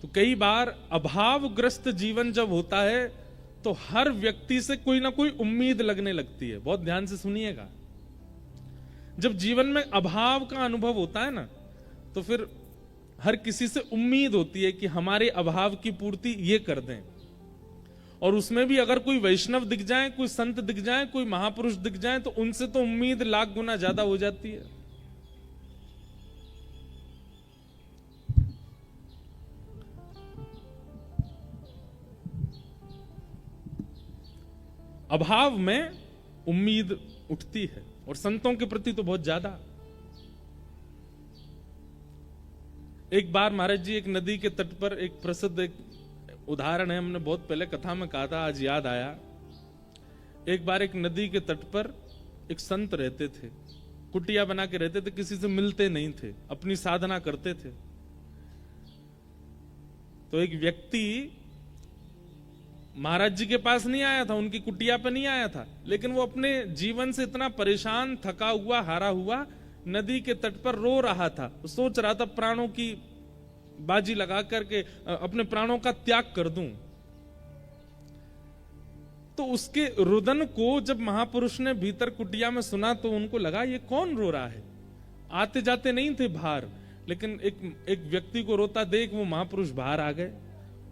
तो कई बार अभावग्रस्त जीवन जब होता है तो हर व्यक्ति से कोई ना कोई उम्मीद लगने लगती है। बहुत ध्यान से सुनिएगा। जब जीवन में अभाव का अनुभव होता है ना, तो फिर हर किसी से उम्मीद होती है कि हमारे अभाव की पूर्ति ये कर दें। और उसमें भी अगर कोई वैष्णव दिख जाए, कोई संत दिख जाए, कोई महापुरुष दिख जाए, तो उनसे तो उम्मीद लाख गुना ज्यादा हो जाती है। अभाव में उम्मीद उठती है, और संतों के प्रति तो बहुत ज्यादा। एक बार महाराज जी एक नदी के तट पर, एक प्रसिद्ध एक उदाहरण है, हमने बहुत पहले कथा में कहा था, आज याद आया। एक बार एक नदी के तट पर एक संत रहते थे, कुटिया बना के रहते थे, किसी से मिलते नहीं थे, अपनी साधना करते थे। तो एक व्यक्ति महाराज जी के पास नहीं आया था, उनकी कुटिया पे नहीं आया था, लेकिन वो अपने जीवन से इतना परेशान, थका हुआ, हारा हुआ नदी के तट पर रो रहा था। सोच रहा था प्राणों की बाजी लगा करके अपने प्राणों का त्याग कर दूं। तो उसके रुदन को जब महापुरुष ने भीतर कुटिया में सुना, तो उनको लगा ये कौन रो रहा है। आते जाते नहीं थे बाहर, लेकिन एक व्यक्ति को रोता देख वो महापुरुष बाहर आ गए।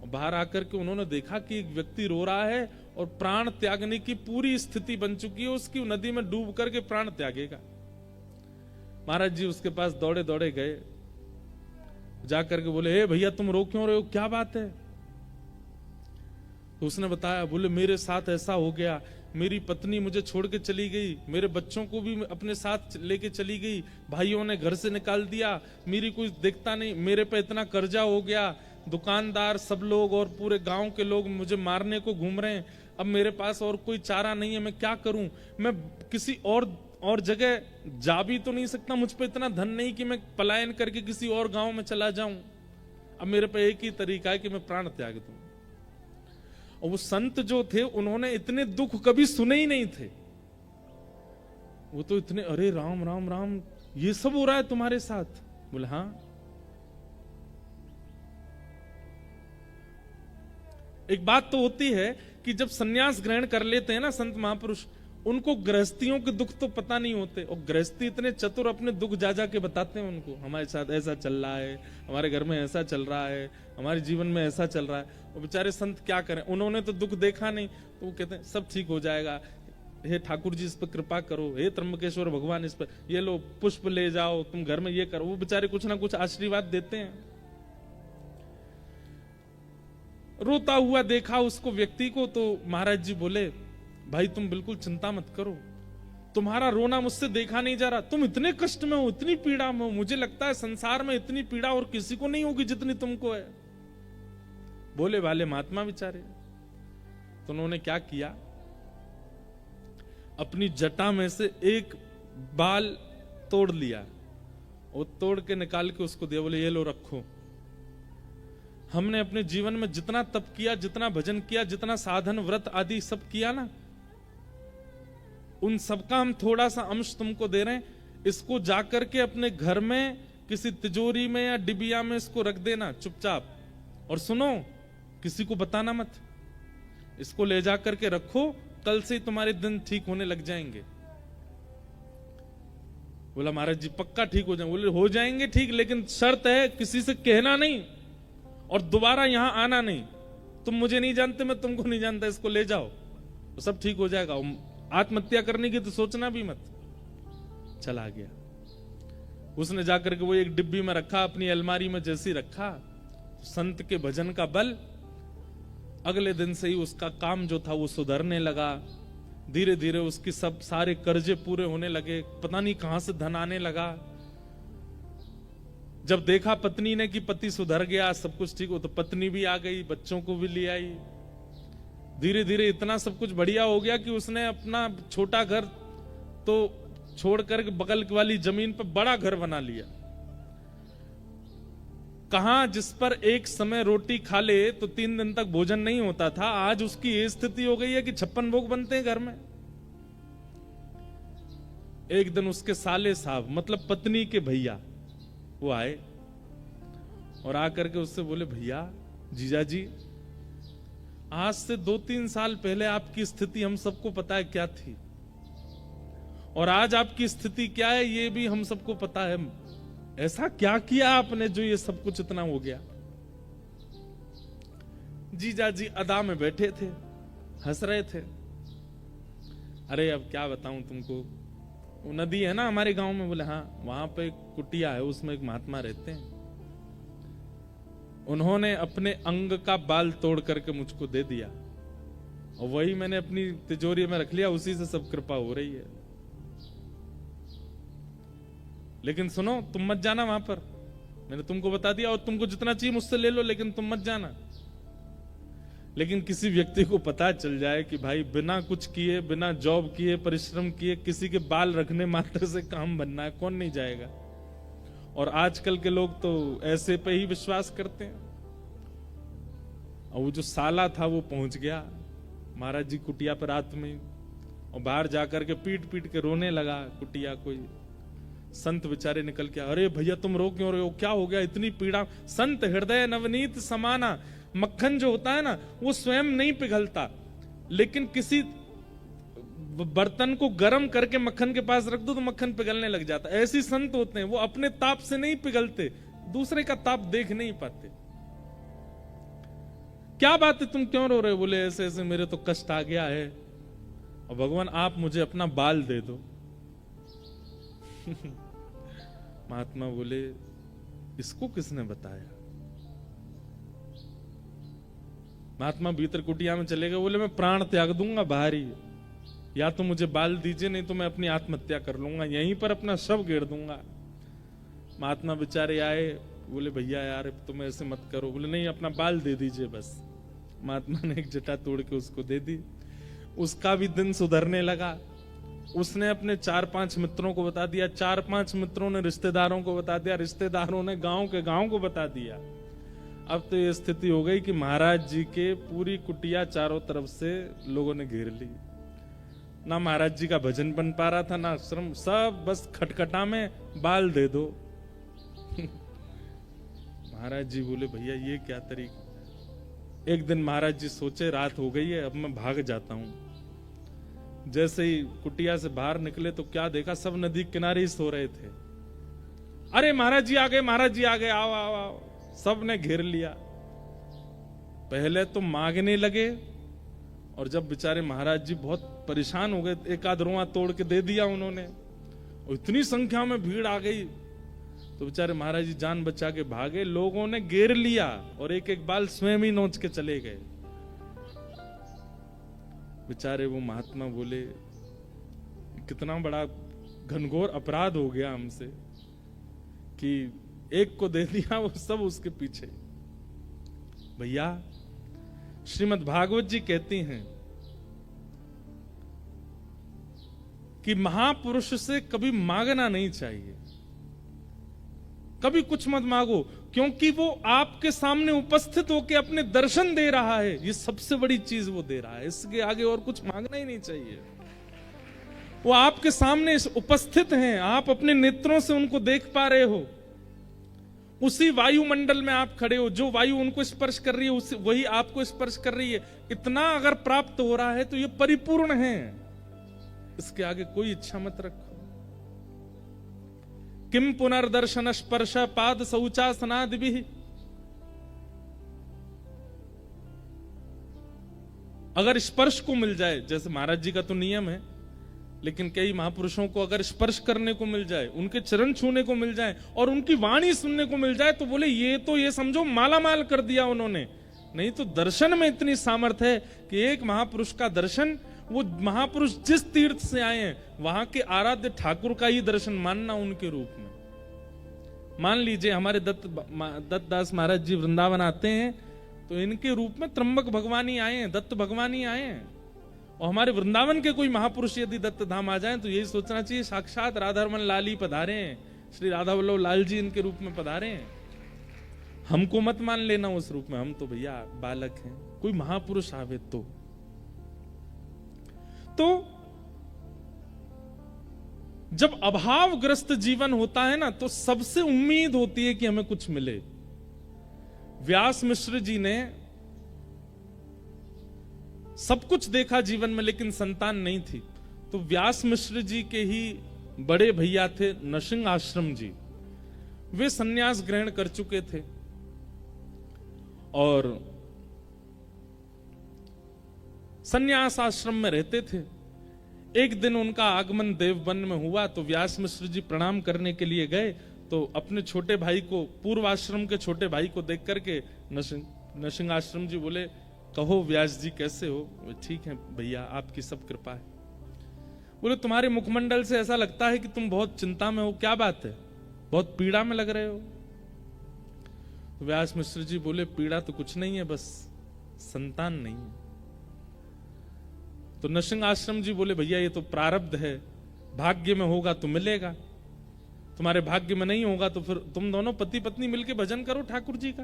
बाहर आकर के उन्होंने देखा कि एक व्यक्ति रो रहा है और प्राण त्यागने की पूरी स्थिति बन चुकी है उसकी, नदी में डूब करके प्राण त्यागेगा। महाराज जी उसके पास दौड़े दौड़े गए, जाकर के बोले, हे भैया तुम रो क्यों रहे हो, क्या बात है। तो उसने बताया, बोले मेरे साथ ऐसा हो गया, मेरी पत्नी मुझे छोड़ के चली गई, मेरे बच्चों को भी अपने साथ लेके चली गई, भाइयों ने घर से निकाल दिया, मेरी कुछ देखता नहीं, मेरे पे इतना कर्जा हो गया, दुकानदार सब लोग और पूरे गांव के लोग मुझे मारने को घूम रहे हैं, अब मेरे पास और कोई चारा नहीं है, मैं क्या करूं। मैं किसी और जगह जा भी तो नहीं सकता, मुझ पे इतना धन नहीं कि मैं पलायन करके किसी और गांव में चला जाऊं। अब मेरे पे एक ही तरीका है कि मैं प्राण त्याग दूं। और वो संत जो थे उन्होंने इतने दुख कभी सुने ही नहीं थे। वो तो इतने, अरे राम राम राम, ये सब हो रहा है तुम्हारे साथ। बोले हाँ। एक बात तो होती है कि जब सन्यास ग्रहण कर लेते हैं ना संत महापुरुष, उनको गृहस्थियों के दुख तो पता नहीं होते, और गृहस्थी इतने चतुर अपने दुख जा जा के बताते हैं उनको, हमारे साथ ऐसा चल रहा है, हमारे घर में ऐसा चल रहा है, हमारे जीवन में ऐसा चल रहा है। और बेचारे संत क्या करें, उन्होंने तो दुख देखा नहीं, तो वो कहते हैं सब ठीक हो जाएगा, हे ठाकुर जी इस पर कृपा करो, हे त्र्यंबकेश्वर भगवान इस पर, ये लो पुष्प ले जाओ, तुम घर में ये करो। वो बेचारे कुछ ना कुछ आशीर्वाद देते हैं। रोता हुआ देखा उसको व्यक्ति को, तो महाराज जी बोले, भाई तुम बिल्कुल चिंता मत करो, तुम्हारा रोना मुझसे देखा नहीं जा रहा, तुम इतने कष्ट में हो, इतनी पीड़ा में हो, मुझे लगता है संसार में इतनी पीड़ा और किसी को नहीं होगी जितनी तुमको है। बोले वाले महात्मा बेचारे। तो उन्होंने क्या किया, अपनी जटा में से एक बाल तोड़ लिया, और तोड़ के निकाल के उसको दिया, बोले ये लो रखो। हमने अपने जीवन में जितना तप किया, जितना भजन किया, जितना साधन व्रत आदि सब किया ना, उन सबका हम थोड़ा सा अंश तुमको दे रहे हैं, इसको जाकर के अपने घर में किसी तिजोरी में या डिबिया में इसको रख देना चुपचाप, और सुनो किसी को बताना मत, इसको ले जाकर के रखो, कल से ही तुम्हारे दिन ठीक होने लग जाएंगे। बोला महाराज जी पक्का ठीक हो जाएंगे। बोले हो जाएंगे ठीक, लेकिन शर्त है किसी से कहना नहीं और दोबारा यहां आना नहीं, तुम मुझे नहीं जानते, मैं तुमको नहीं जानता, इसको ले जाओ तो सब ठीक हो जाएगा, आत्महत्या करने की तो सोचना भी मत। चला गया, उसने जाकर के वो एक डिब्बी में रखा, अपनी अलमारी में जैसी रखा, संत के भजन का बल, अगले दिन से ही उसका काम जो था वो सुधरने लगा, धीरे धीरे उसकी सब सारे कर्जे पूरे होने लगे, पता नहीं कहां से धन आने लगा। जब देखा पत्नी ने कि पति सुधर गया, सब कुछ ठीक हो, तो पत्नी भी आ गई, बच्चों को भी ले आई, धीरे धीरे इतना सब कुछ बढ़िया हो गया कि उसने अपना छोटा घर तो छोड़कर बगल वाली जमीन पर बड़ा घर बना लिया। कहां जिस पर एक समय रोटी खा ले तो 3 दिन तक भोजन नहीं होता था, आज उसकी ये स्थिति हो गई है कि 56 भोग बनते हैं घर में। एक दिन उसके साले साहब, मतलब पत्नी के भैया, वो आए और आकर के उससे बोले, भैया जीजा जी, आज से 2-3 साल पहले आपकी स्थिति हम सबको पता है क्या थी, और आज आपकी स्थिति क्या है ये भी हम सबको पता है। ऐसा क्या किया आपने जो ये सब कुछ इतना हो गया? जीजा जी अदा में बैठे थे, हंस रहे थे। अरे अब क्या बताऊं तुमको, वो नदी है ना हमारे गांव में। बोले हाँ, वहां पे एक कुटिया है, उसमें एक महात्मा रहते हैं। उन्होंने अपने अंग का बाल तोड़ करके मुझको दे दिया, और वही मैंने अपनी तिजोरी में रख लिया, उसी से सब कृपा हो रही है। लेकिन सुनो, तुम मत जाना वहां पर, मैंने तुमको बता दिया, और तुमको जितना चाहिए मुझसे ले लो, लेकिन तुम मत जाना। लेकिन किसी व्यक्ति को पता चल जाए कि भाई बिना कुछ किए, बिना जॉब किए, परिश्रम किए, किसी के बाल रखने मात्र से काम बनना है, कौन नहीं जाएगा? और आजकल के लोग तो ऐसे पे ही विश्वास करते हैं। और वो जो साला था वो पहुंच गया महाराज जी कुटिया पर रात में, और बाहर जाकर के पीट पीट के रोने लगा कुटिया। कोई संत बेचारे निकल के, अरे भैया तुम रो क्यों रहे हो, क्या हो गया, इतनी पीड़ा? संत हृदय नवनीत समाना, मक्खन जो होता है ना वो स्वयं नहीं पिघलता, लेकिन किसी बर्तन को गर्म करके मक्खन के पास रख दो तो मक्खन पिघलने लग जाता है। ऐसे संत होते हैं, वो अपने ताप से नहीं पिघलते, दूसरे का ताप देख नहीं पाते। क्या बात है, तुम क्यों रो रहे हो? बोले ऐसे ऐसे मेरे तो कष्ट आ गया है, और भगवान आप मुझे अपना बाल दे दो। महात्मा बोले, इसको किसने बताया? महात्मा भीतर कुटिया में चले गए। बोले मैं प्राण त्याग दूंगा बाहर ही, या तो मुझे बाल दीजिए, नहीं तो मैं अपनी आत्महत्या कर लूंगा, यहीं पर अपना शव घेर दूंगा। महात्मा बेचारे आए, बोले भैया यार तुम ऐसे मत करो। बोले नहीं, अपना बाल दे दीजिए बस। महात्मा ने एक जटा तोड़ के उसको दे दी। उसका भी दिन सुधरने लगा। उसने अपने 4-5 मित्रों को बता दिया, 4-5 मित्रों ने रिश्तेदारों को बता दिया, रिश्तेदारों ने गांव के गांव को बता दिया। अब तो ये स्थिति हो गई कि महाराज जी के पूरी कुटिया चारों तरफ से लोगों ने घेर ली। ना महाराज जी का भजन बन पा रहा था, ना आश्रम, सब बस खटखटा में बाल दे दो। महाराज जी बोले भैया ये क्या तरीका। एक दिन महाराज जी सोचे रात हो गई है, अब मैं भाग जाता हूं। जैसे ही कुटिया से बाहर निकले तो क्या देखा, सब नदी किनारे ही सो रहे थे। अरे महाराज जी आ गए, महाराज जी आ गए, आओ आओ आओ। सब ने घेर लिया। पहले तो मांगने लगे, और जब बेचारे महाराज जी बहुत परेशान हो गए, एक आध रोआ तोड़ के दे दिया उन्होंने, और इतनी संख्या में भीड़ आ गई तो बेचारे महाराज जी जान बचा के भागे। लोगों ने घेर लिया और एक एक बाल स्वयं ही नोच के चले गए। बेचारे वो महात्मा बोले कितना बड़ा घनघोर अपराध हो गया हमसे कि एक को दे दिया, वो सब उसके पीछे। भैया श्रीमद् भागवत जी कहती हैं कि महापुरुष से कभी मांगना नहीं चाहिए, कभी कुछ मत मांगो, क्योंकि वो आपके सामने उपस्थित होकर अपने दर्शन दे रहा है। ये सबसे बड़ी चीज वो दे रहा है, इसके आगे और कुछ मांगना ही नहीं चाहिए। वो आपके सामने उपस्थित हैं, आप अपने नेत्रों से उनको देख पा रहे हो। उसी वायुमंडल में आप खड़े हो, जो वायु उनको स्पर्श कर रही है वही आपको स्पर्श कर रही है। इतना अगर प्राप्त हो रहा है तो ये परिपूर्ण है, इसके आगे कोई इच्छा मत रखो। किम पुनर्दर्शन स्पर्श पाद शौचासनादि। अगर स्पर्श को मिल जाए, जैसे महाराज जी का तो नियम है, लेकिन कई महापुरुषों को अगर स्पर्श करने को मिल जाए, उनके चरण छूने को मिल जाए और उनकी वाणी सुनने को मिल जाए, तो बोले ये तो ये समझो माला माल कर दिया उन्होंने। नहीं तो दर्शन में इतनी सामर्थ्य है कि एक महापुरुष का दर्शन, वो महापुरुष जिस तीर्थ से आए हैं वहां के आराध्य ठाकुर का ही दर्शन मानना उनके रूप में। मान लीजिए हमारे दत्तदास महाराज जी वृंदावन आते हैं तो इनके रूप में त्र्यंबक भगवान ही आए हैं, दत्त भगवान ही आए हैं। और हमारे वृंदावन के कोई महापुरुष यदि दत्त धाम आ जाए तो यही सोचना चाहिए साक्षात राधारमन लाल ही पधारे हैं, श्री राधा वल्लभ लाल जी इनके रूप में पधारे हैं। हमको मत मान लेना उस रूप में, हम तो भैया बालक हैं। कोई महापुरुष आवे तो जब अभावग्रस्त जीवन होता है ना, तो सबसे उम्मीद होती है कि हमें कुछ मिले। व्यास मिश्र जी ने सब कुछ देखा जीवन में, लेकिन संतान नहीं थी। तो व्यास मिश्र जी के ही बड़े भैया थे नरसिंह आश्रम जी, वे सन्यास ग्रहण कर चुके थे और सन्यास आश्रम में रहते थे। एक दिन उनका आगमन देववन में हुआ, तो व्यास मिश्र जी प्रणाम करने के लिए गए, तो अपने छोटे भाई को, पूर्व आश्रम के छोटे भाई को देख करके नरसिंह आश्रम जी बोले, कहो व्यास जी कैसे हो? ठीक है भैया, आपकी सब कृपा है। बोले तुम्हारे मुखमंडल से ऐसा लगता है कि तुम बहुत चिंता में हो, क्या बात है, बहुत पीड़ा में लग रहे हो? तो व्यास मिश्र जी बोले, पीड़ा तो कुछ नहीं है, बस संतान नहीं है। तो नरसिंह आश्रम जी बोले, भैया ये तो प्रारब्ध है, भाग्य में होगा तो मिलेगा, तुम्हारे भाग्य में नहीं होगा तो फिर तुम दोनों पति पत्नी मिलकर भजन करो ठाकुर जी का।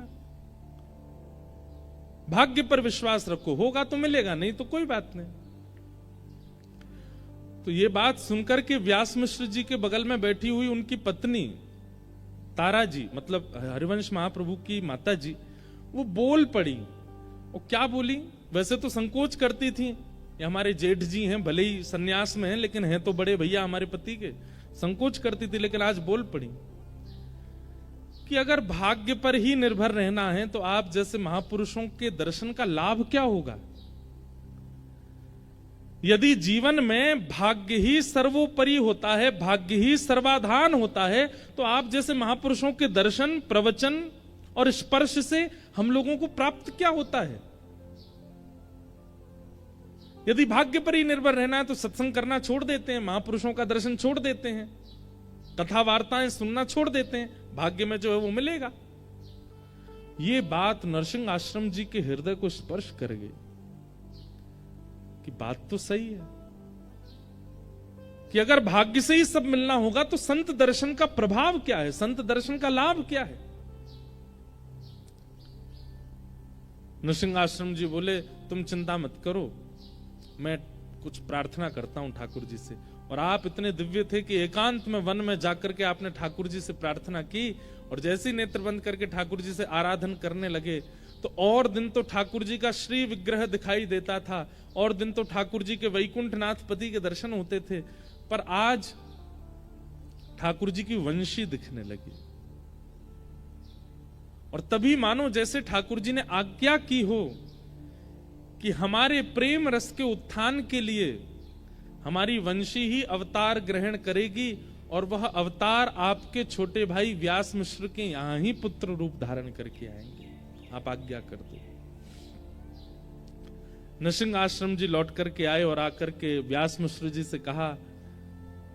भाग्य पर विश्वास रखो, होगा तो मिलेगा, नहीं तो कोई बात नहीं। तो ये बात सुनकर के व्यास मिश्र जी के बगल में बैठी हुई उनकी पत्नी तारा जी, मतलब हरिवंश महाप्रभु की माता जी, वो बोल पड़ी। वो क्या बोली? वैसे तो संकोच करती थी, ये हमारे जेठ जी हैं, भले ही सन्यास में हैं, लेकिन हैं तो बड़े भैया हमारे पति के, संकोच करती थी, लेकिन आज बोल पड़ी कि अगर भाग्य पर ही निर्भर रहना है तो आप जैसे महापुरुषों के दर्शन का लाभ क्या होगा? यदि जीवन में भाग्य ही सर्वोपरि होता है, भाग्य ही सर्वाधान होता है, तो आप जैसे महापुरुषों के दर्शन, प्रवचन और स्पर्श से हम लोगों को प्राप्त क्या होता है? यदि भाग्य पर ही निर्भर रहना है तो सत्संग करना छोड़ देते हैं, महापुरुषों का दर्शन छोड़ देते हैं, कथा वार्ताएं सुनना छोड़ देते हैं, भाग्य में जो है वो मिलेगा। ये बात नरसिंह आश्रम जी के हृदय को स्पर्श कर गई कि बात तो सही है कि अगर भाग्य से ही सब मिलना होगा तो संत दर्शन का प्रभाव क्या है, संत दर्शन का लाभ क्या है? नरसिंह आश्रम जी बोले, तुम चिंता मत करो, मैं कुछ प्रार्थना करता हूं ठाकुर जी से। और आप इतने दिव्य थे कि एकांत में वन में जाकर के आपने ठाकुर जी से प्रार्थना की, और जैसे ही नेत्र बंद करके ठाकुर जी से आराधन करने लगे तो और दिन तो ठाकुर जी का श्री विग्रह दिखाई देता था, और दिन तो ठाकुर जी के वैकुंठनाथ पति के दर्शन होते थे, पर आज ठाकुर जी की वंशी दिखने लगी। और तभी मानो जैसे ठाकुर जी ने आज्ञा की हो कि हमारे प्रेम रस के उत्थान के लिए हमारी वंशी ही अवतार ग्रहण करेगी, और वह अवतार आपके छोटे भाई व्यास मिश्र के यहां ही पुत्र रूप धारण करके आएंगे, आप आज्ञा कर दो। नरसिंह आश्रम जी लौट करके आए और आकर के व्यास मिश्र जी से कहा,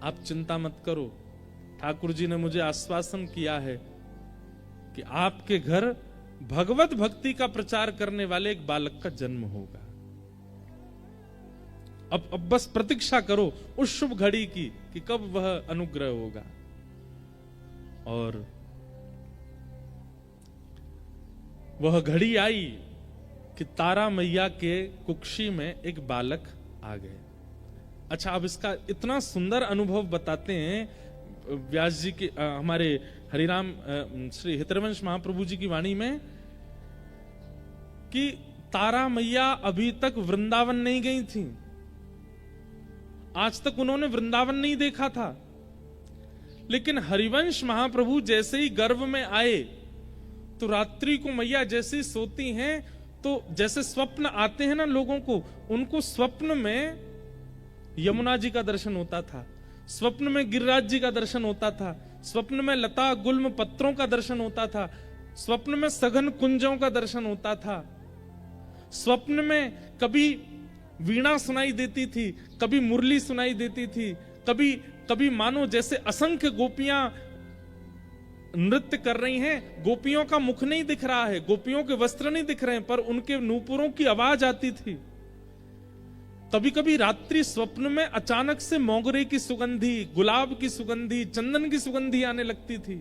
आप चिंता मत करो, ठाकुर जी ने मुझे आश्वासन किया है कि आपके घर भगवत भक्ति का प्रचार करने वाले एक बालक का जन्म होगा। अब बस प्रतीक्षा करो उस शुभ घड़ी की कि कब वह अनुग्रह होगा। और वह घड़ी आई कि तारा मैया के कुक्षी में एक बालक आ गए। अच्छा, अब इसका इतना सुंदर अनुभव बताते हैं व्यास जी के, हमारे हरिराम श्री हितरवंश महाप्रभु जी की वाणी में, कि तारा मैया अभी तक वृंदावन नहीं गई थी, आज तक उन्होंने वृंदावन नहीं देखा था, लेकिन हरिवंश महाप्रभु जैसे ही गर्भ में आए तो रात्रि को मैया जैसे सोती हैं तो जैसे स्वप्न आते हैं ना लोगों को, उनको स्वप्न में यमुना जी का दर्शन होता था, स्वप्न में गिरिराज जी का दर्शन होता था, स्वप्न में लता गुल्म पत्रों का दर्शन होता था, स्वप्न में सघन कुंजों का दर्शन होता था, स्वप्न में कभी वीणा सुनाई देती थी, कभी मुरली सुनाई देती थी, कभी कभी मानो जैसे असंख्य गोपियां नृत्य कर रही हैं, गोपियों का मुख नहीं दिख रहा है, गोपियों के वस्त्र नहीं दिख रहे हैं, पर उनके नूपुरों की आवाज आती थी। कभी कभी रात्रि स्वप्न में अचानक से मोगरे की सुगंधी, गुलाब की सुगंधी, चंदन की सुगंधी आने लगती थी।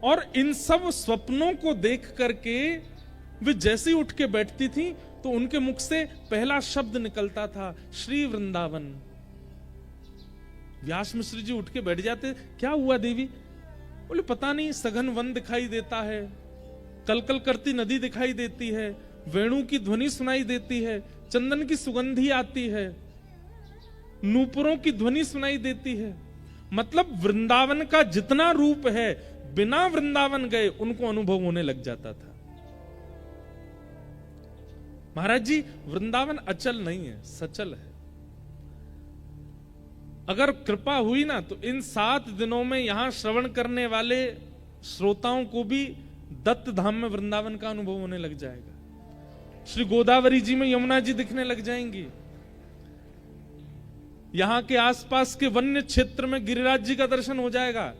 और इन सब स्वप्नों को देख करके वे जैसे उठ के बैठती थी तो उनके मुख से पहला शब्द निकलता था, श्री वृंदावन। व्यास मिश्र जी उठ के बैठ जाते, क्या हुआ देवी? बोले पता नहीं, सघन वन दिखाई देता है, कलकल करती नदी दिखाई देती है, वेणु की ध्वनि सुनाई देती है, चंदन की सुगंधी आती है, नूपुरों की ध्वनि सुनाई देती है। मतलब वृंदावन का जितना रूप है, बिना वृंदावन गए उनको अनुभव होने लग जाता था। महाराज जी, वृंदावन अचल नहीं है, सचल है। अगर कृपा हुई ना तो इन 7 दिनों में यहां श्रवण करने वाले श्रोताओं को भी दत्त धाम में वृंदावन का अनुभव होने लग जाएगा। श्री गोदावरी जी में यमुना जी दिखने लग जाएंगी। यहां के आसपास के वन्य क्षेत्र में गिरिराज जी का दर्शन हो जाएगा।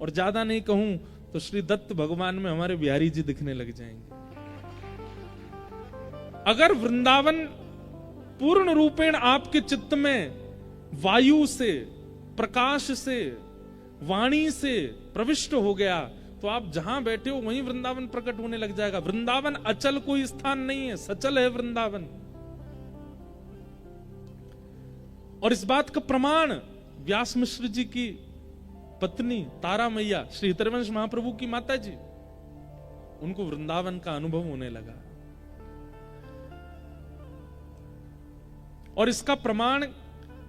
और ज्यादा नहीं कहूं तो श्री दत्त भगवान में हमारे बिहारी जी दिखने लग जाएंगे। अगर वृंदावन पूर्ण रूपेण आपके चित्त में वायु से, प्रकाश से, वाणी से प्रविष्ट हो गया तो आप जहां बैठे हो वहीं वृंदावन प्रकट होने लग जाएगा। वृंदावन अचल कोई स्थान नहीं है, सचल है वृंदावन। और इस बात का प्रमाण व्यास मिश्र जी की पत्नी तारा मैया, श्री हितरवंश महाप्रभु की माता जी, उनको वृंदावन का अनुभव होने लगा। और इसका प्रमाण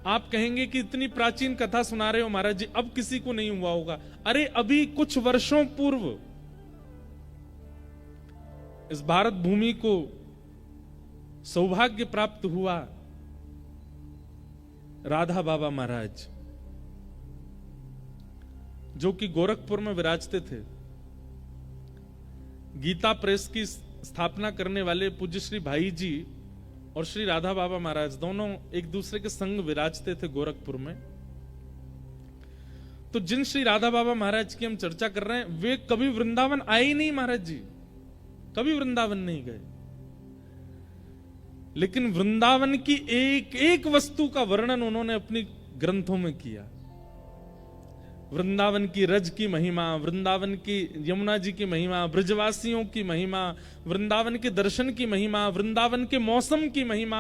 आप कहेंगे कि इतनी प्राचीन कथा सुना रहे हो महाराज जी, अब किसी को नहीं हुआ होगा। अरे अभी कुछ वर्षों पूर्व इस भारत भूमि को सौभाग्य प्राप्त हुआ राधा बाबा महाराज, जो कि गोरखपुर में विराजते थे। गीता प्रेस की स्थापना करने वाले पूज्य श्री भाई जी और श्री राधा बाबा महाराज दोनों एक दूसरे के संग विराजते थे गोरखपुर में। तो जिन श्री राधा बाबा महाराज की हम चर्चा कर रहे हैं, वे कभी वृंदावन आए ही नहीं महाराज जी, कभी वृंदावन नहीं गए। लेकिन वृंदावन की एक एक वस्तु का वर्णन उन्होंने अपनी ग्रंथों में किया। वृंदावन की रज की महिमा, वृंदावन की यमुना जी की महिमा, ब्रजवासियों की महिमा, वृंदावन के दर्शन की महिमा, वृंदावन के मौसम की महिमा,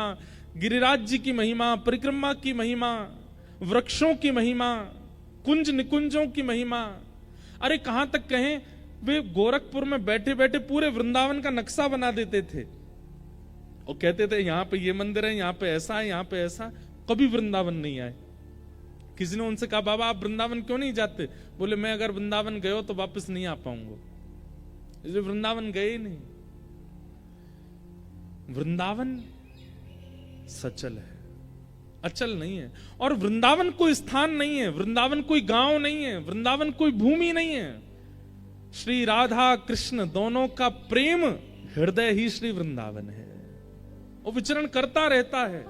गिरिराज जी की महिमा, परिक्रमा की महिमा, वृक्षों की महिमा, कुंज निकुंजों की महिमा। अरे कहां तक कहें, वे गोरखपुर में बैठे बैठे पूरे वृंदावन का नक्शा बना देते थे और कहते थे यहां पे ये मंदिर है, यहां पे ऐसा है, यहां पे ऐसा। कभी वृंदावन नहीं आए। किसी ने उनसे कहा बाबा आप वृंदावन क्यों नहीं जाते? बोले मैं अगर वृंदावन गए हो तो वापस नहीं आ पाऊंगा, इसलिए वृंदावन गए ही नहीं। वृंदावन सचल है, अचल नहीं है। और वृंदावन कोई स्थान नहीं है, वृंदावन कोई गांव नहीं है, वृंदावन कोई भूमि नहीं है। श्री राधा कृष्ण दोनों का प्रेम हृदय ही श्री वृंदावन है। वो विचरण करता रहता है।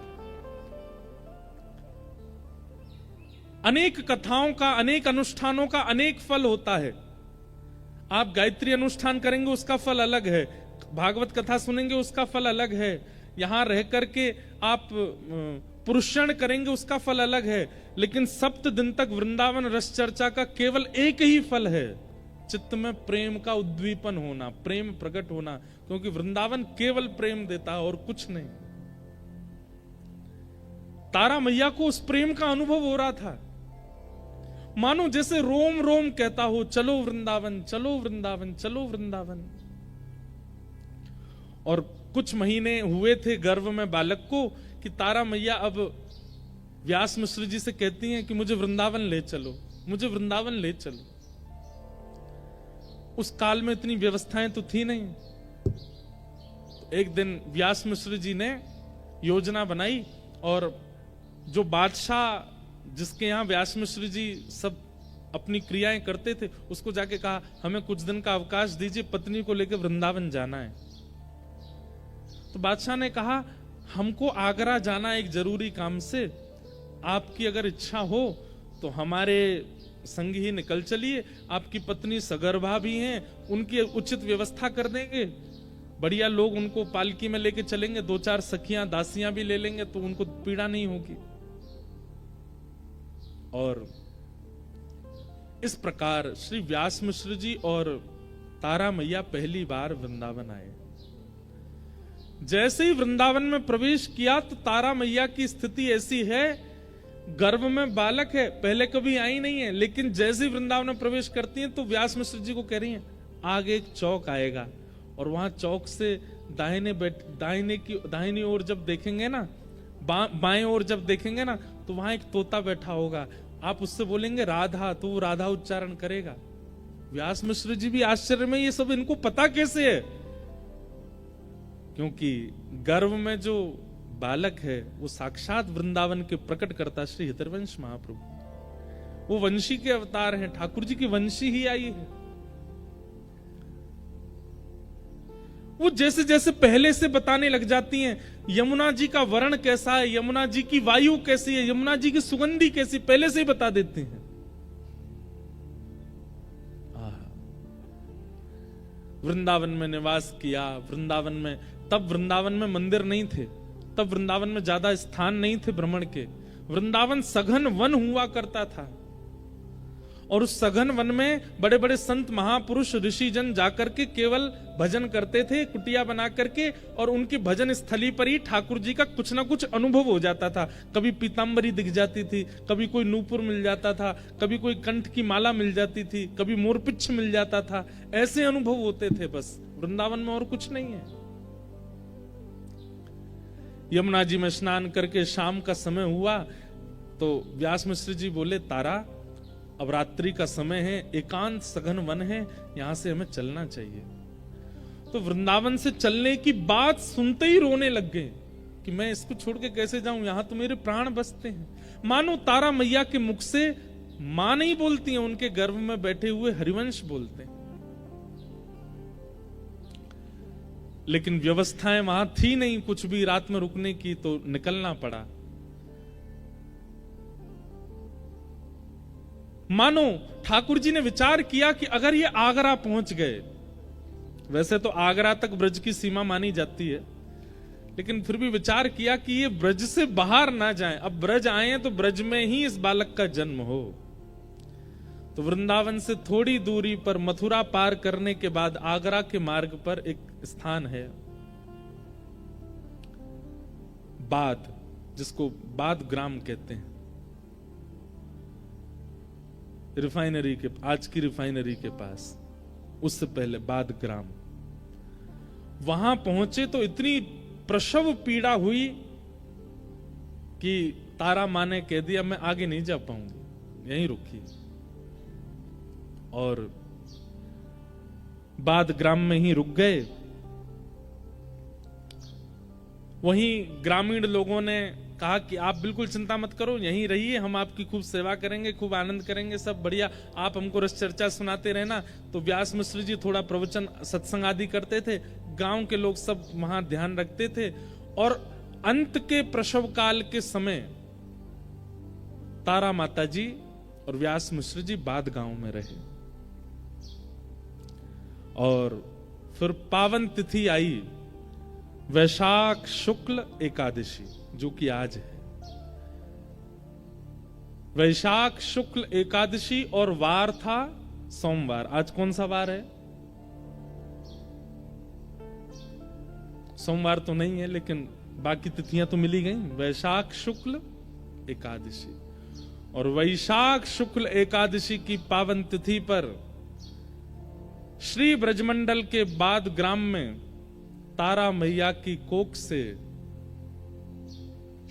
अनेक कथाओं का, अनेक अनुष्ठानों का अनेक फल होता है। आप गायत्री अनुष्ठान करेंगे उसका फल अलग है, भागवत कथा सुनेंगे उसका फल अलग है, यहां रह करके आप पुरुषण करेंगे उसका फल अलग है। लेकिन 7 दिन तक वृंदावन रस चर्चा का केवल एक ही फल है, चित्त में प्रेम का उद्दीपन होना, प्रेम प्रकट होना। क्योंकि वृंदावन केवल प्रेम देता है और कुछ नहीं। तारा मैया को उस प्रेम का अनुभव हो रहा था, मानो जैसे रोम रोम कहता हो चलो वृंदावन, चलो वृंदावन, चलो वृंदावन। और कुछ महीने हुए थे गर्भ में बालक को कि तारा मैया अब व्यास मिश्र जी से कहती हैं कि मुझे वृंदावन ले चलो, मुझे वृंदावन ले चलो। उस काल में इतनी व्यवस्थाएं तो थी नहीं। एक दिन व्यास मिश्र जी ने योजना बनाई और जो बादशाह जिसके यहां व्यास मिश्र जी सब अपनी क्रियाएं करते थे, उसको जाके कहा हमें कुछ दिन का अवकाश दीजिए, पत्नी को लेकर वृंदावन जाना है। तो बादशाह ने कहा हमको आगरा जाना एक जरूरी काम से, आपकी अगर इच्छा हो तो हमारे संग ही निकल चलिए। आपकी पत्नी सगर्भा भी हैं, उनकी उचित व्यवस्था कर देंगे, बढ़िया लोग उनको पालकी में लेके चलेंगे, 2-4 सखियां दासियां भी ले लेंगे तो उनको पीड़ा नहीं होगी। और इस प्रकार श्री व्यास मिश्र जी और तारा मैया पहली बार वृंदावन आए। जैसे ही वृंदावन में प्रवेश किया तो तारा मैया की स्थिति ऐसी है गर्भ में बालक है, पहले कभी आई नहीं है, लेकिन जैसे वृंदावन में प्रवेश करती हैं तो व्यास मिश्र जी को कह रही हैं आगे एक चौक आएगा और वहां चौक से दाहिनी ओर जब देखेंगे ना, बाएं ओर जब देखेंगे ना, तो वहां एक तोता बैठा होगा, आप उससे बोलेंगे राधा, तो वो राधा उच्चारण करेगा। व्यास मिश्र जी भी आश्चर्य में, ये सब इनको पता कैसे है? क्योंकि गर्भ में जो बालक है वो साक्षात वृंदावन के प्रकट करता श्री हितरवंश महाप्रभु, वो वंशी के अवतार हैं, ठाकुर जी की वंशी ही आई है। वो जैसे जैसे पहले से बताने लग जाती हैं, यमुना जी का वर्ण कैसा है, यमुना जी की वायु कैसी है, यमुना जी की सुगंधी कैसी, पहले से ही बता देते हैं। वृंदावन में निवास किया, वृंदावन में, तब वृंदावन में मंदिर नहीं थे, तब वृंदावन में ज्यादा स्थान नहीं थे भ्रमण के, वृंदावन सघन वन हुआ करता था और उस सघन वन में बड़े बड़े संत महापुरुष ऋषिजन जाकर के केवल भजन करते थे, कुटिया बना करके, और उनकी भजन स्थली पर ही ठाकुर जी का कुछ ना कुछ अनुभव हो जाता था। कभी पीतांबरी दिख जाती थी, कभी कोई नूपुर मिल जाता था, कभी कोई कंठ की माला मिल जाती थी, कभी मोरपिच्छ मिल जाता था, ऐसे अनुभव होते थे बस वृंदावन में, और कुछ नहीं है। यमुना जी में स्नान करके शाम का समय हुआ तो व्यास मिश्र जी बोले तारा, अब रात्रि का समय है, एकांत सघन वन है, यहां से हमें चलना चाहिए। तो वृंदावन से चलने की बात सुनते ही रोने लग गए कि मैं इसको छोड़ के कैसे जाऊं, यहां तो मेरे प्राण बसते हैं। मानो तारा मैया के मुख से मां नहीं बोलती हैं, उनके गर्भ में बैठे हुए हरिवंश बोलते हैं। लेकिन व्यवस्थाएं वहां थी नहीं कुछ भी रात में रुकने की, तो निकलना पड़ा। मानो ठाकुर जी ने विचार किया कि अगर ये आगरा पहुंच गए, वैसे तो आगरा तक ब्रज की सीमा मानी जाती है, लेकिन फिर भी विचार किया कि ये ब्रज से बाहर ना जाएं, अब ब्रज आए तो ब्रज में ही इस बालक का जन्म हो। तो वृंदावन से थोड़ी दूरी पर मथुरा पार करने के बाद आगरा के मार्ग पर एक स्थान है बाद, जिसको बाद ग्राम कहते हैं, रिफाइनरी के, आज की रिफाइनरी के पास, उससे पहले बाद ग्राम। वहां पहुंचे तो इतनी प्रसव पीड़ा हुई कि तारा माँ ने कह दिया मैं आगे नहीं जा पाऊंगी, यहीं रुकी। और बाद ग्राम में ही रुक गए। वहीं ग्रामीण लोगों ने कहा कि आप बिल्कुल चिंता मत करो, यहीं रहिए, हम आपकी खूब सेवा करेंगे, खूब आनंद करेंगे, सब बढ़िया, आप हमको रस चर्चा सुनाते रहना। तो व्यास मिश्र जी थोड़ा प्रवचन सत्संग आदि करते थे, गांव के लोग सब वहां ध्यान रखते थे। और अंत के प्रसव काल के समय तारा माता जी और व्यास मिश्र जी बाद गांव में रहे। और फिर पावन तिथि आई वैशाख शुक्ल एकादशी, जो कि आज है वैशाख शुक्ल एकादशी, और वार था सोमवार। आज कौन सा वार है? सोमवार तो नहीं है, लेकिन बाकी तिथियां तो मिली गई। वैशाख शुक्ल एकादशी, और वैशाख शुक्ल एकादशी की पावन तिथि पर श्री ब्रजमंडल के बाद ग्राम में तारा मैया की कोख से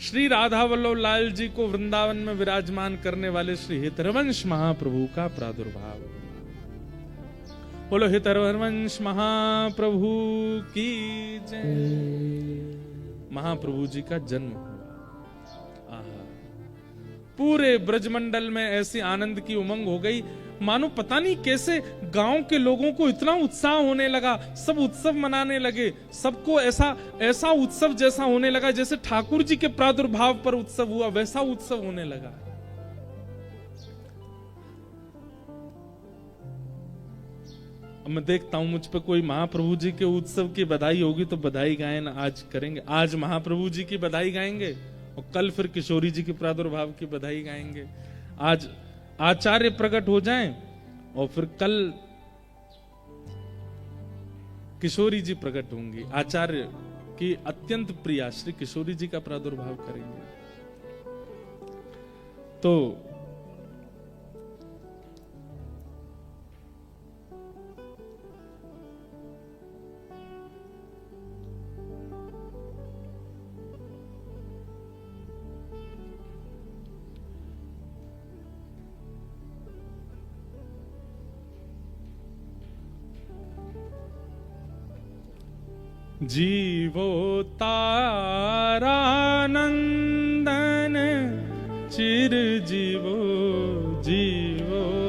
श्री राधा वल्लभ लाल जी को वृंदावन में विराजमान करने वाले श्री हितरवंश महाप्रभु का प्रादुर्भाव। बोलो हितरवंश महाप्रभु की जय। महाप्रभु जी का जन्म हुआ। पूरे ब्रजमंडल में ऐसी आनंद की उमंग हो गई, मानो पता नहीं कैसे गांव के लोगों को इतना उत्साह होने लगा, सब उत्सव मनाने लगे, सबको ऐसा उत्सव जैसा होने लगा जैसे ठाकुर जी के प्रादुर्भाव पर उत्सव हुआ, वैसा उत्सव होने लगा। अब मैं देखता हूं मुझ पे कोई महाप्रभु जी के उत्सव की बधाई होगी तो बधाई गायन आज करेंगे। आज महाप्रभु जी की बधाई गाएंगे और कल फिर किशोरी जी के प्रादुर्भाव की बधाई गाएंगे। आज आचार्य प्रकट हो जाएं और फिर कल किशोरी जी प्रकट होंगी। आचार्य की अत्यंत प्रिया श्री किशोरी जी का प्रादुर्भाव करेंगे। तो जीवोतारानंदन चिर जीवो जीवोतारानंदन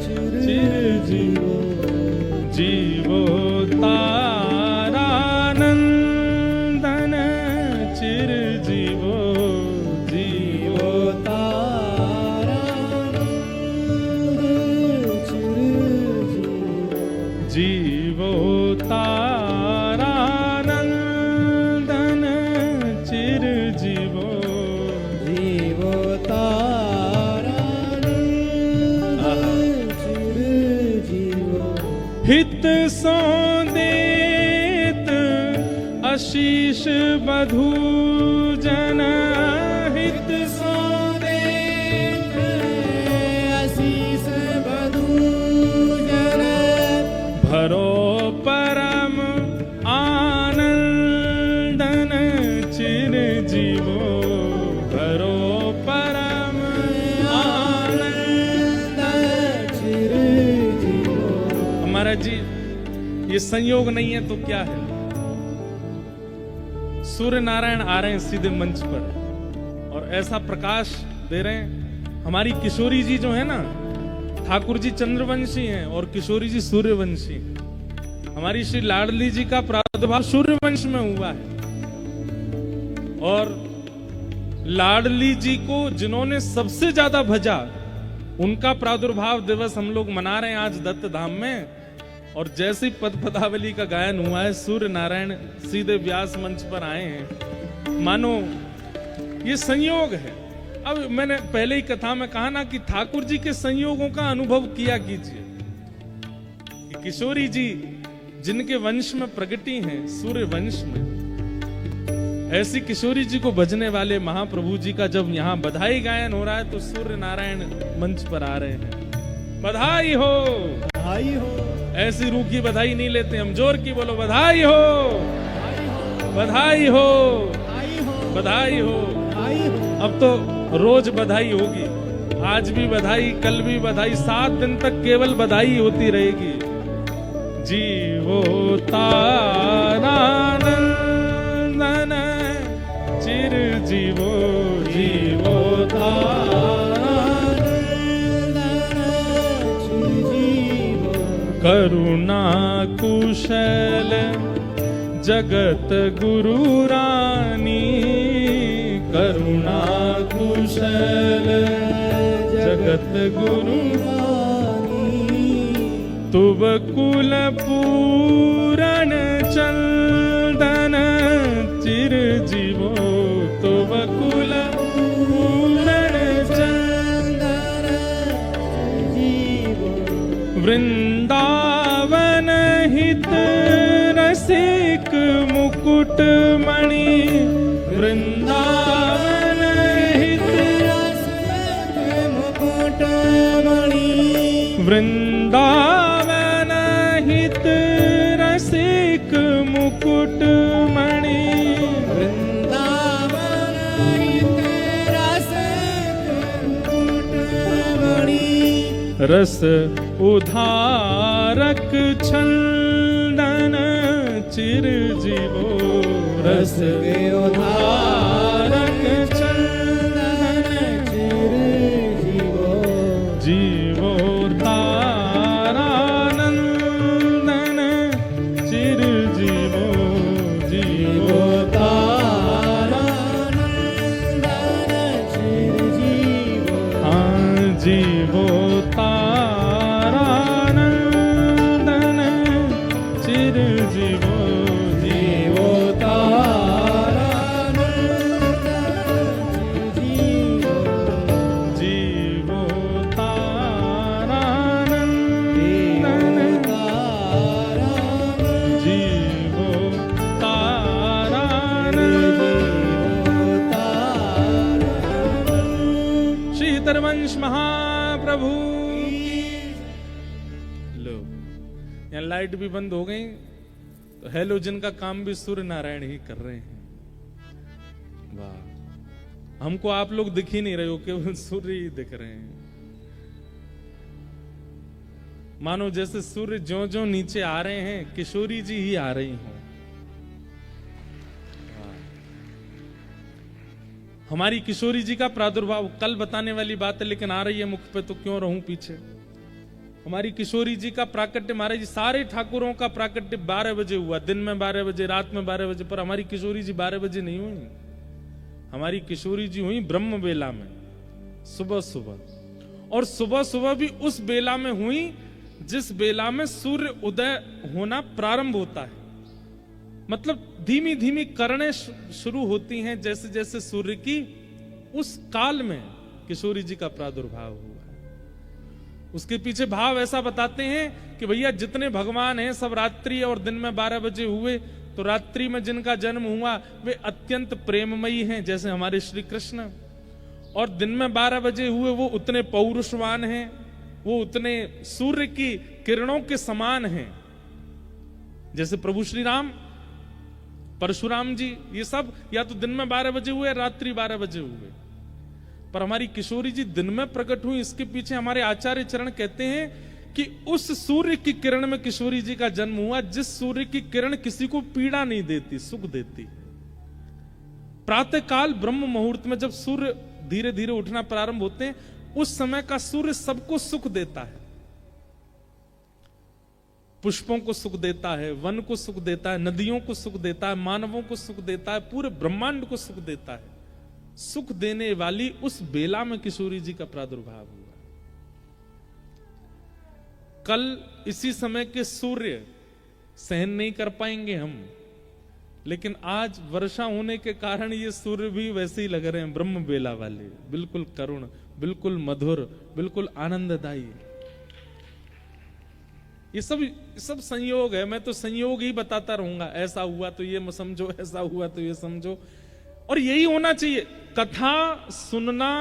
चिर जीवो जीवोतारानंदन चिर जीवो जीवोतारानंदन चिर जीवो हित सो देत आशीष बधू जन हित सो देत आशीष बधू जन भरो परम आनंदन चिर जीवो भरो परम आनंद चिर जीवो। हमारा जी ये संयोग नहीं है तो क्या है? सूर्य नारायण आ रहे हैं सीधे मंच पर और ऐसा प्रकाश दे रहे हैं। हमारी किशोरी जी जो है ना, ठाकुर जी चंद्रवंशी हैं और किशोरी जी सूर्यवंशी हैं। हमारी श्री लाडली जी का प्रादुर्भाव सूर्यवंश में हुआ है और लाडली जी को जिन्होंने सबसे ज्यादा भजा उनका प्रादुर्भाव दिवस हम लोग मना रहे हैं आज दत्त धाम में। और जैसे ही पद पदावली का गायन हुआ है, सूर्य नारायण सीधे व्यास मंच पर आए हैं। मानो ये संयोग है। अब मैंने पहले ही कथा में कहा ना कि ठाकुर जी के संयोगों का अनुभव किया कीजिए। किशोरी जी जिनके वंश में प्रगटी हैं, सूर्य वंश में, ऐसी किशोरी जी को भजने वाले महाप्रभु जी का जब यहाँ बधाई गायन हो रहा है तो सूर्य नारायण मंच पर आ रहे हैं। बधाई हो, बधाई हो। ऐसी रूखी बधाई नहीं लेते हम, जोर की बोलो बधाई हो, बधाई हो, बधाई हो। अब तो रोज बधाई होगी, आज भी बधाई, कल भी बधाई, 7 दिन तक केवल बधाई होती रहेगी। जीवोतारानंदन चिर जीवो करुणा कुशल जगत गुरु रानी, करुणा कुशल जगत गुरु रानी, तुब कुल पूरण चंदन चिर जीवो, तुब कुल पूरण चंदन जीवो। वृंदावन हित रसिक मुकुट मणि, वृंदावन हित रसिक मुकुट मणि, वृंदावन हित रसिक मुकुट मणि, वृंदावन हित रसिक मुकुट मणि, रस उधारक छंदन चिर जीवो, रस उधारक छंदन चिर जीवो, जीवोतारानंदन चिर जीवो, जीवोतारानंदन चिर जीवो। हाँ जीवोतारानंदन चिर जीवो, महाप्रभु। लो, यहाँ लाइट भी बंद हो गई तो हेलोजन का काम भी सूर्य नारायण ही कर रहे हैं। वाह, हमको आप लोग दिख ही नहीं रहे हो, केवल सूर्य ही दिख रहे हैं। मानो जैसे सूर्य ज्यों ज्यों नीचे आ रहे हैं, किशोरी जी ही आ रही हो। हमारी किशोरी जी का प्रादुर्भाव कल बताने वाली बात है, लेकिन आ रही है मुख पे तो क्यों रहूं पीछे। हमारी किशोरी जी का प्राकट्य, महाराज जी सारे ठाकुरों का प्राकट्य 12 बजे हुआ, दिन में 12 बजे, रात में 12 बजे, पर हमारी किशोरी जी 12 बजे नहीं हुई। हमारी किशोरी जी हुई ब्रह्म बेला में, सुबह सुबह। और सुबह सुबह भी उस बेला में हुई जिस बेला में सूर्य उदय होना प्रारंभ होता है। मतलब धीमी धीमी किरणें शुरू होती हैं जैसे जैसे सूर्य की, उस काल में किशोरी जी का प्रादुर्भाव हुआ है। उसके पीछे भाव ऐसा बताते हैं कि भैया जितने भगवान हैं सब रात्रि और दिन में 12 बजे हुए, तो रात्रि में जिनका जन्म हुआ वे अत्यंत प्रेममयी हैं जैसे हमारे श्री कृष्ण, और दिन में 12 बजे हुए वो उतने पौरुषवान हैं, वो उतने सूर्य की किरणों के समान हैं जैसे प्रभु श्री राम, परशुराम जी, ये सब या तो दिन में 12 बजे हुए, रात्रि 12 बजे हुए। पर हमारी किशोरी जी दिन में प्रकट हुई। इसके पीछे हमारे आचार्य चरण कहते हैं कि उस सूर्य की किरण में किशोरी जी का जन्म हुआ, जिस सूर्य की किरण किसी को पीड़ा नहीं देती, सुख देती। प्रातः काल ब्रह्म मुहूर्त में जब सूर्य धीरे धीरे उठना प्रारंभ होते हैं, उस समय का सूर्य सबको सुख देता है। पुष्पों को सुख देता है, वन को सुख देता है, नदियों को सुख देता है, मानवों को सुख देता है, पूरे ब्रह्मांड को सुख देता है। सुख देने वाली उस बेला में किशोरी जी का प्रादुर्भाव हुआ। कल इसी समय के सूर्य सहन नहीं कर पाएंगे हम, लेकिन आज वर्षा होने के कारण ये सूर्य भी वैसे ही लग रहे हैं, ब्रह्म बेला वाले, बिल्कुल करुण, बिल्कुल मधुर, बिल्कुल आनंददायी। ये सब संयोग है। मैं तो संयोग ही बताता रहूंगा, ऐसा हुआ तो ये समझो, ऐसा हुआ तो ये समझो, और यही होना चाहिए। कथा सुनना,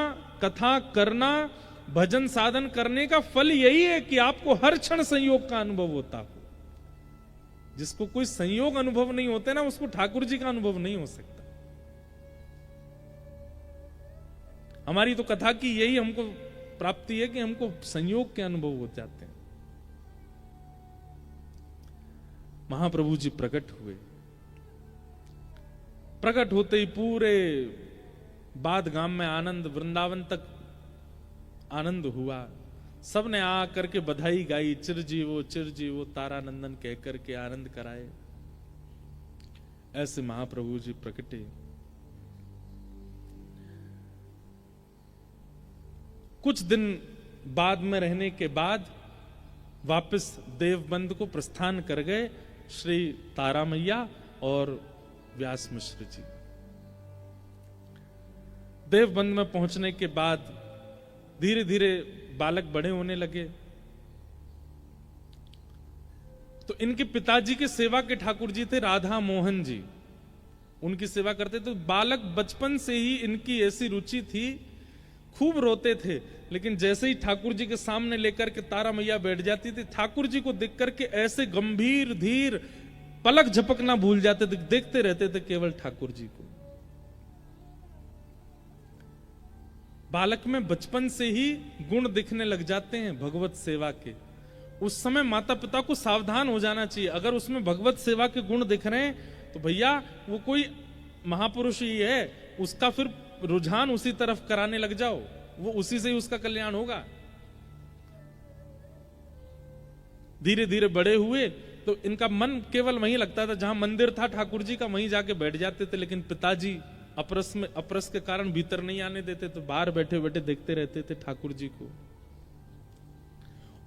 कथा करना, भजन साधन करने का फल यही है कि आपको हर क्षण संयोग का अनुभव होता हो। जिसको कोई संयोग अनुभव नहीं होते ना, उसको ठाकुर जी का अनुभव नहीं हो सकता। हमारी तो कथा की यही हमको प्राप्ति है कि हमको संयोग के अनुभव हो जाते हैं। महाप्रभु जी प्रकट हुए। प्रकट होते ही पूरे बाद गांव में आनंद, वृंदावन तक आनंद हुआ। सबने आ करके बधाई गाई, चिरजीवो तारानंदन कह करके आनंद कराए। ऐसे महाप्रभु जी प्रकटे। कुछ दिन बाद में रहने के बाद वापस देवबंद को प्रस्थान कर गए श्री तारा मैया और व्यास मिश्र जी। देवबंद में पहुंचने के बाद धीरे धीरे बालक बड़े होने लगे। तो इनके पिताजी के सेवा के ठाकुर जी थे राधा मोहन जी, उनकी सेवा करते। तो बालक बचपन से ही इनकी ऐसी रुचि थी, खूब रोते थे, लेकिन जैसे ही ठाकुर जी के सामने लेकर के तारा मैया बैठ जाती थी, ठाकुर जी को देख करके ऐसे गंभीर धीर पलक झपकना भूल जाते थे, देखते रहते थे केवल ठाकुर जी को। बालक में बचपन से ही गुण दिखने लग जाते हैं भगवत सेवा के। उस समय माता पिता को सावधान हो जाना चाहिए। अगर उसमें भगवत सेवा के गुण दिख रहे हैं तो भैया वो कोई महापुरुष ही है, उसका फिर रुझान उसी तरफ कराने लग जाओ, वो उसी से ही उसका कल्याण होगा। धीरे धीरे बड़े हुए तो इनका मन केवल वहीं लगता था, जहां मंदिर था ठाकुर जी का, वहीं जाके बैठ जाते थे। लेकिन पिताजी अपरस के कारण भीतर नहीं आने देते, तो बाहर बैठे बैठे देखते रहते थे ठाकुर जी को।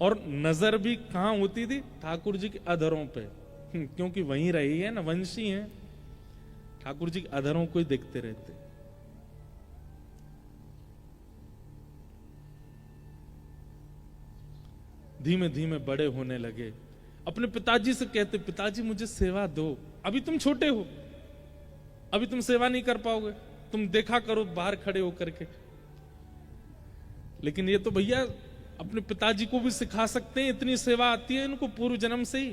और नजर भी कहां होती थी? ठाकुर जी के अधरों पे, क्योंकि वहीं रही है ना, वंशी है। ठाकुर जी के अधरों को ही देखते रहते। धीमे धीमे बड़े होने लगे। अपने पिताजी से कहते, पिताजी मुझे सेवा दो, अभी तुम छोटे हो, अभी तुम सेवा नहीं कर पाओगे, तुम देखा करो बाहर खड़े होकर के। लेकिन ये तो भैया अपने पिताजी को भी सिखा सकते हैं, इतनी सेवा आती है इनको पूर्व जन्म से ही।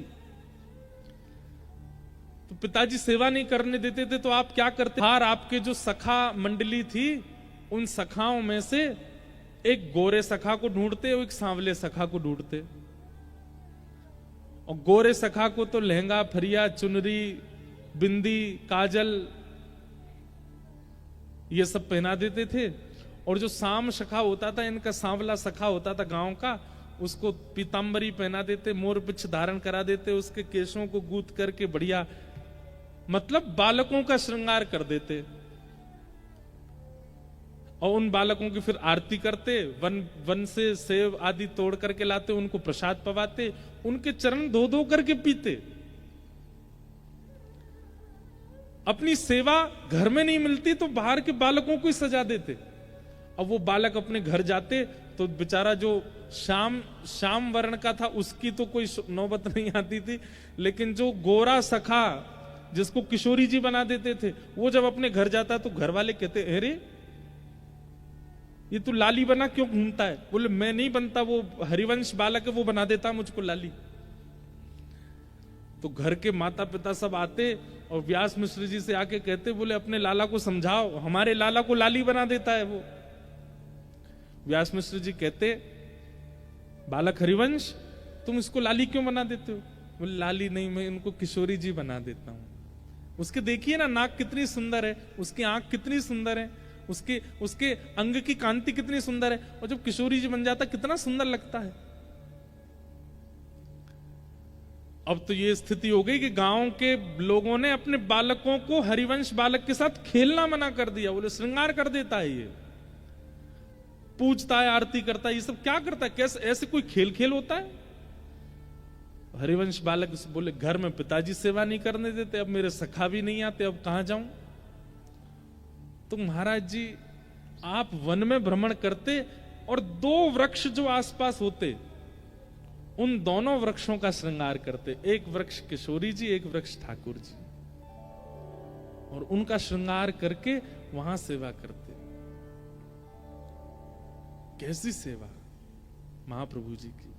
तो पिताजी सेवा नहीं करने देते थे तो आप क्या करते? बाहर आपके जो सखा मंडली थी, उन सखाओं में से एक गोरे सखा को ढूंढते और एक सांवले सखा को ढूंढते। और गोरे सखा को तो लहंगा, फरिया, चुनरी, बिंदी, काजल ये सब पहना देते थे। और जो साम सखा होता था, इनका सांवला सखा होता था गांव का, उसको पीतांबरी पहना देते, मोर पिछ धारण करा देते, उसके केशों को गूंथ करके बढ़िया, मतलब बालकों का श्रृंगार कर देते। और उन बालकों की फिर आरती करते, वन से सेव आदि तोड़ करके लाते, उनको प्रसाद पवाते, उनके चरण धो धो करके पीते। अपनी सेवा घर में नहीं मिलती तो बाहर के बालकों को ही सजा देते। अब वो बालक अपने घर जाते तो बेचारा जो श्याम वर्ण का था उसकी तो कोई नौबत नहीं आती थी, लेकिन जो गोरा सखा जिसको किशोरी जी बना देते थे, वो जब अपने घर जाता तो घर वाले कहते, अरे ये तू लाली बना क्यों घूमता है? बोले मैं नहीं बनता, वो हरिवंश बालक है, वो बना देता मुझको लाली। तो घर के माता पिता सब आते और व्यास मिश्र जी से आके कहते, बोले अपने लाला को समझाओ, हमारे लाला को लाली बना देता है वो। व्यास मिश्र जी कहते, बालक हरिवंश तुम इसको लाली क्यों बना देते हो? बोले लाली नहीं, मैं इनको किशोरी जी बना देता हूं। उसके देखिए ना नाक कितनी सुंदर है, उसकी आंख कितनी सुंदर है, उसके अंग की कांति कितनी सुंदर है, और जब किशोरी जी बन जाता कितना सुंदर लगता है। अब तो ये स्थिति हो गई कि गांव के लोगों ने अपने बालकों को हरिवंश बालक के साथ खेलना मना कर दिया। बोले श्रृंगार कर देता है, ये पूजता है, आरती करता है, ये सब क्या करता है? कैसे ऐसे कोई खेल खेल होता है? हरिवंश बालक बोले घर में पिताजी सेवा नहीं करने देते, अब मेरे सखा भी नहीं आते, अब कहां जाऊं? तो महाराज जी आप वन में भ्रमण करते और 2 वृक्ष जो आसपास होते, उन दोनों वृक्षों का श्रृंगार करते। एक वृक्ष किशोरी जी, एक वृक्ष ठाकुर जी, और उनका श्रृंगार करके वहां सेवा करते। कैसी सेवा महाप्रभु जी की!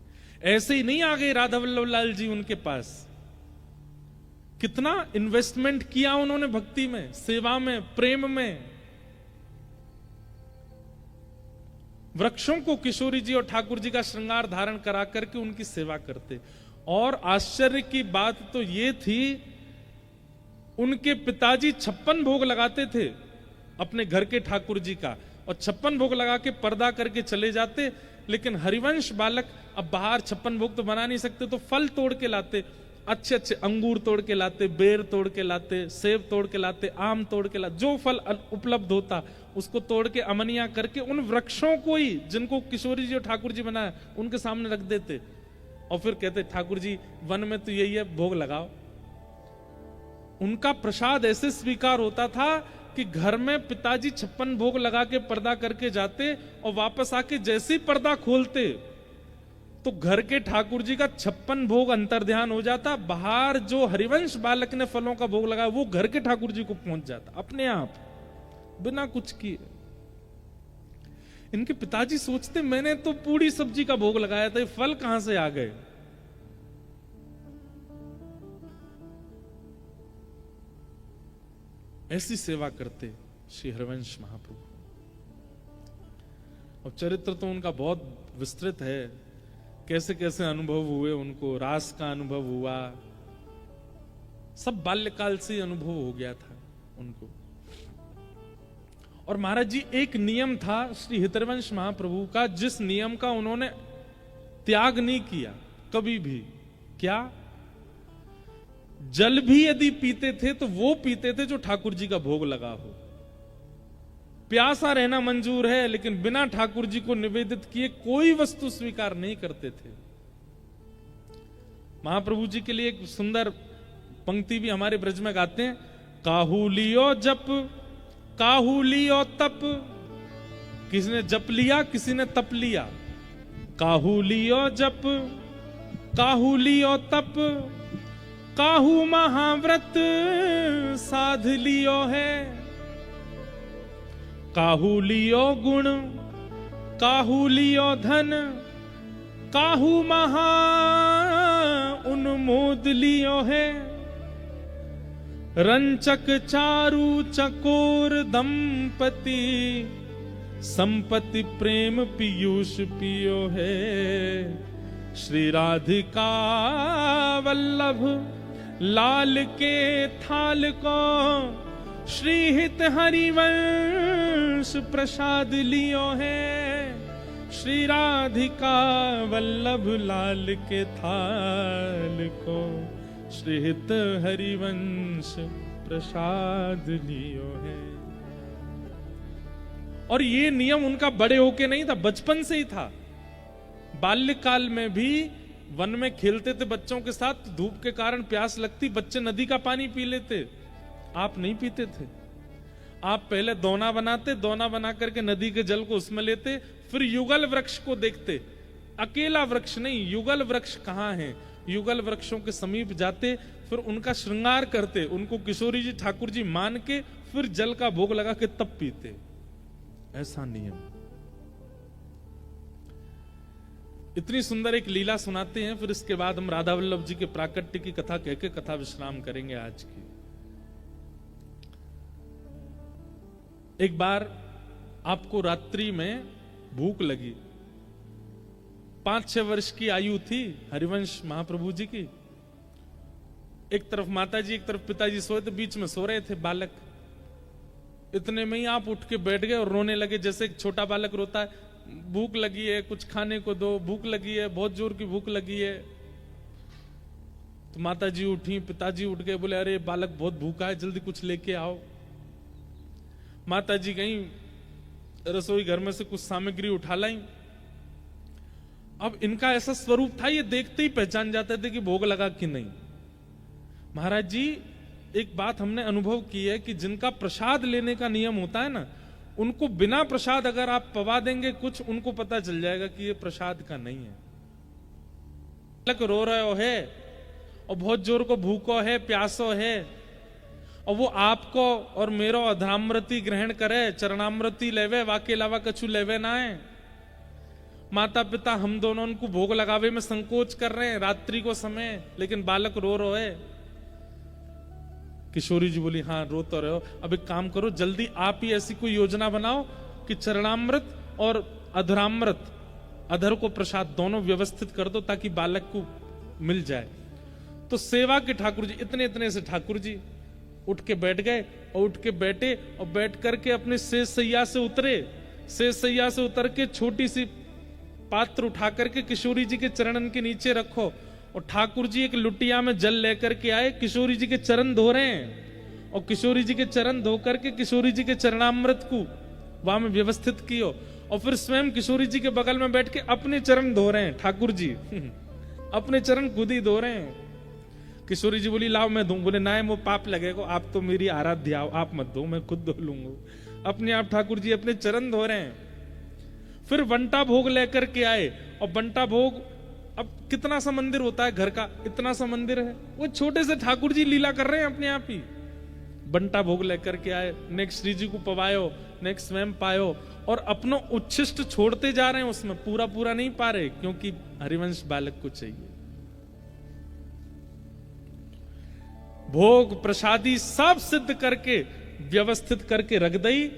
ऐसे ही नहीं आ गए राधा वल्लभ लाल जी उनके पास, कितना इन्वेस्टमेंट किया उन्होंने भक्ति में, सेवा में, प्रेम में। वृक्षों को किशोरी जी और ठाकुर जी का श्रृंगार धारण करा करके उनकी सेवा करते। और आश्चर्य की बात तो ये थी, उनके पिताजी 56 भोग लगाते थे अपने घर के ठाकुर जी का, और 56 भोग लगा के पर्दा करके चले जाते। लेकिन हरिवंश बालक अब बाहर 56 भोग तो बना नहीं सकते, तो फल तोड़ के लाते, अच्छे अच्छे अंगूर तोड़ के लाते, बेर तोड़ के लाते, सेब तोड़ के लाते, आम तोड़ के लाते, जो फल उपलब्ध होता उसको तोड़ के अमनिया करके उन वृक्षों को ही जिनको किशोरी जी और ठाकुर जी बनाया उनके सामने रख देते। और फिर कहते ठाकुर जी वन में तो यही है, भोग लगाओ। उनका प्रसाद ऐसे स्वीकार होता था कि घर में पिताजी 56 भोग लगा के पर्दा करके जाते और वापस आके जैसे ही पर्दा खोलते तो घर के ठाकुर जी का 56 भोग अंतर्ध्यान हो जाता। बाहर जो हरिवंश बालक ने फलों का भोग लगाया वो घर के ठाकुर जी को पहुंच जाता अपने आप, बिना कुछ किए। इनके पिताजी सोचते मैंने तो पूरी सब्जी का भोग लगाया था, ये फल कहां से आ गए? ऐसी सेवा करते श्री हरिवंश महाप्रभु। अब चरित्र तो उनका बहुत विस्तृत है, कैसे कैसे अनुभव हुए उनको, रास का अनुभव हुआ, सब बाल्यकाल से अनुभव हो गया था उनको। और महाराज जी एक नियम था श्री हरिवंश महाप्रभु का, जिस नियम का उन्होंने त्याग नहीं किया कभी भी। क्या? जल भी यदि पीते थे तो वो पीते थे जो ठाकुर जी का भोग लगा हो। प्यासा रहना मंजूर है, लेकिन बिना ठाकुर जी को निवेदित किए कोई वस्तु स्वीकार नहीं करते थे। महाप्रभु जी के लिए एक सुंदर पंक्ति भी हमारे ब्रज में गाते हैं, काहू लियो जप काहू लियो तप। किसी ने जप लिया, किसी ने तप लिया। काहू लियो जप काहू लियो तप, काहू महाव्रत साध लियो है। काहू लियो गुण काहू लियो धन काहू महा उन्मोद लियो है, रंचक चारु चकोर दंपति, संपत्ति प्रेम पीयूष पियो है। श्री राधिका वल्लभ लाल के थाल को, श्री हित हरिवंश प्रसाद लियो है। श्री राधिका वल्लभ लाल के थाल को, श्री हित हरिवंश प्रसाद लियो है। और ये नियम उनका बड़े होके नहीं था, बचपन से ही था। बाल्यकाल में भी वन में खेलते थे बच्चों के साथ, धूप के कारण प्यास लगती, बच्चे नदी का पानी पी लेते, आप नहीं पीते थे। आप पहले दोना बनाते, दोना बना करके नदी के जल को उसमें लेते, फिर युगल वृक्ष को देखते। अकेला वृक्ष नहीं, युगल वृक्ष कहाँ है, युगल वृक्षों के समीप जाते, फिर उनका श्रृंगार करते, उनको किशोरी जी ठाकुर जी मान के फिर जल का भोग लगा के तब पीते। ऐसा नियम। इतनी सुंदर एक लीला सुनाते हैं, फिर इसके बाद हम राधा वल्लभ जी के प्राकट्य की कथा कह के कथा विश्राम करेंगे आज की। एक बार आपको रात्रि में भूख लगी, 5-6 वर्ष की आयु थी हरिवंश महाप्रभु जी की। एक तरफ माता जी, एक तरफ पिताजी सोए थे, बीच में सो रहे थे बालक। इतने में ही आप उठ के बैठ गए और रोने लगे, जैसे एक छोटा बालक रोता है, भूख लगी है, कुछ खाने को दो, भूख लगी है, बहुत जोर की भूख लगी है। तो माता जी उठी, पिताजी उठ गए, बोले अरे बालक बहुत भूखा है, जल्दी कुछ लेके आओ। माता जी गई रसोई घर में से कुछ सामग्री उठा लाई। अब इनका ऐसा स्वरूप था, ये देखते ही पहचान जाते थे कि भोग लगा कि नहीं। महाराज जी, एक बात हमने अनुभव की है कि जिनका प्रसाद लेने का नियम होता है ना, उनको बिना प्रसाद अगर आप पवा देंगे कुछ, उनको पता चल जाएगा कि ये प्रसाद का नहीं है। बालक रो रहे है और बहुत जोर को भूखो है, प्यासो है, और वो आपको और मेरो अधरामृति ग्रहण करे, चरणामृति लेवे, वाके अलावा कछु लेवे ना है। माता पिता हम दोनों उनको भोग लगावे में संकोच कर रहे हैं रात्रि को समय, लेकिन बालक रो रो है। किशोरी जी बोली हाँ रो तो रहे हो, अब एक काम करो, जल्दी आप ही ऐसी कोई योजना बनाओ कि चरणामृत और अधरामृत, अधर को प्रसाद दोनों व्यवस्थित कर दो ताकि बालक को मिल जाए। तो सेवा के ठाकुर जी, इतने इतने से ठाकुर जी उठ के बैठ गए, और उठ के बैठे और बैठ करके अपने शेष सैया से उतरे। शेष सैया से उतर के छोटी सी पात्र उठा करके किशोरी जी के चरणन के नीचे रखो, और ठाकुर जी एक लुटिया में जल लेकर के आए, किशोरी जी के चरण धो रहे हैं, और किशोरी जी के चरण धो करके किशोरी जी के चरणामृत को वहां में व्यवस्थित कियो, और फिर स्वयं किशोरी जी के बगल में बैठ के अपने चरण धो रहे हैं ठाकुर जी अपने चरण खुद ही धो रहे हैं। किशोरी जी बोली लाओ मैं धो, बोले ना वो पाप लगेगा, आप तो मेरी आराध्या हो, आप मत धो, मैं खुद धो लूंगा। अपने आप ठाकुर जी अपने चरण धो रहे हैं। फिर बंटा भोग लेकर के आए, और बंटा भोग, अब कितना सा मंदिर होता है घर का, इतना सा मंदिर है, वो छोटे से ठाकुर जी लीला कर रहे हैं अपने आप ही। बंटा भोग लेकर के आए, नेक्स्ट श्री जी को पवायो, नेक्स्ट स्वयं पायो, और अपनो उच्छिष्ट छोड़ते जा रहे हैं, उसमें पूरा पूरा नहीं पा रहे, क्योंकि हरिवंश बालक को चाहिए। भोग प्रसादी सब सिद्ध करके व्यवस्थित करके रख दई,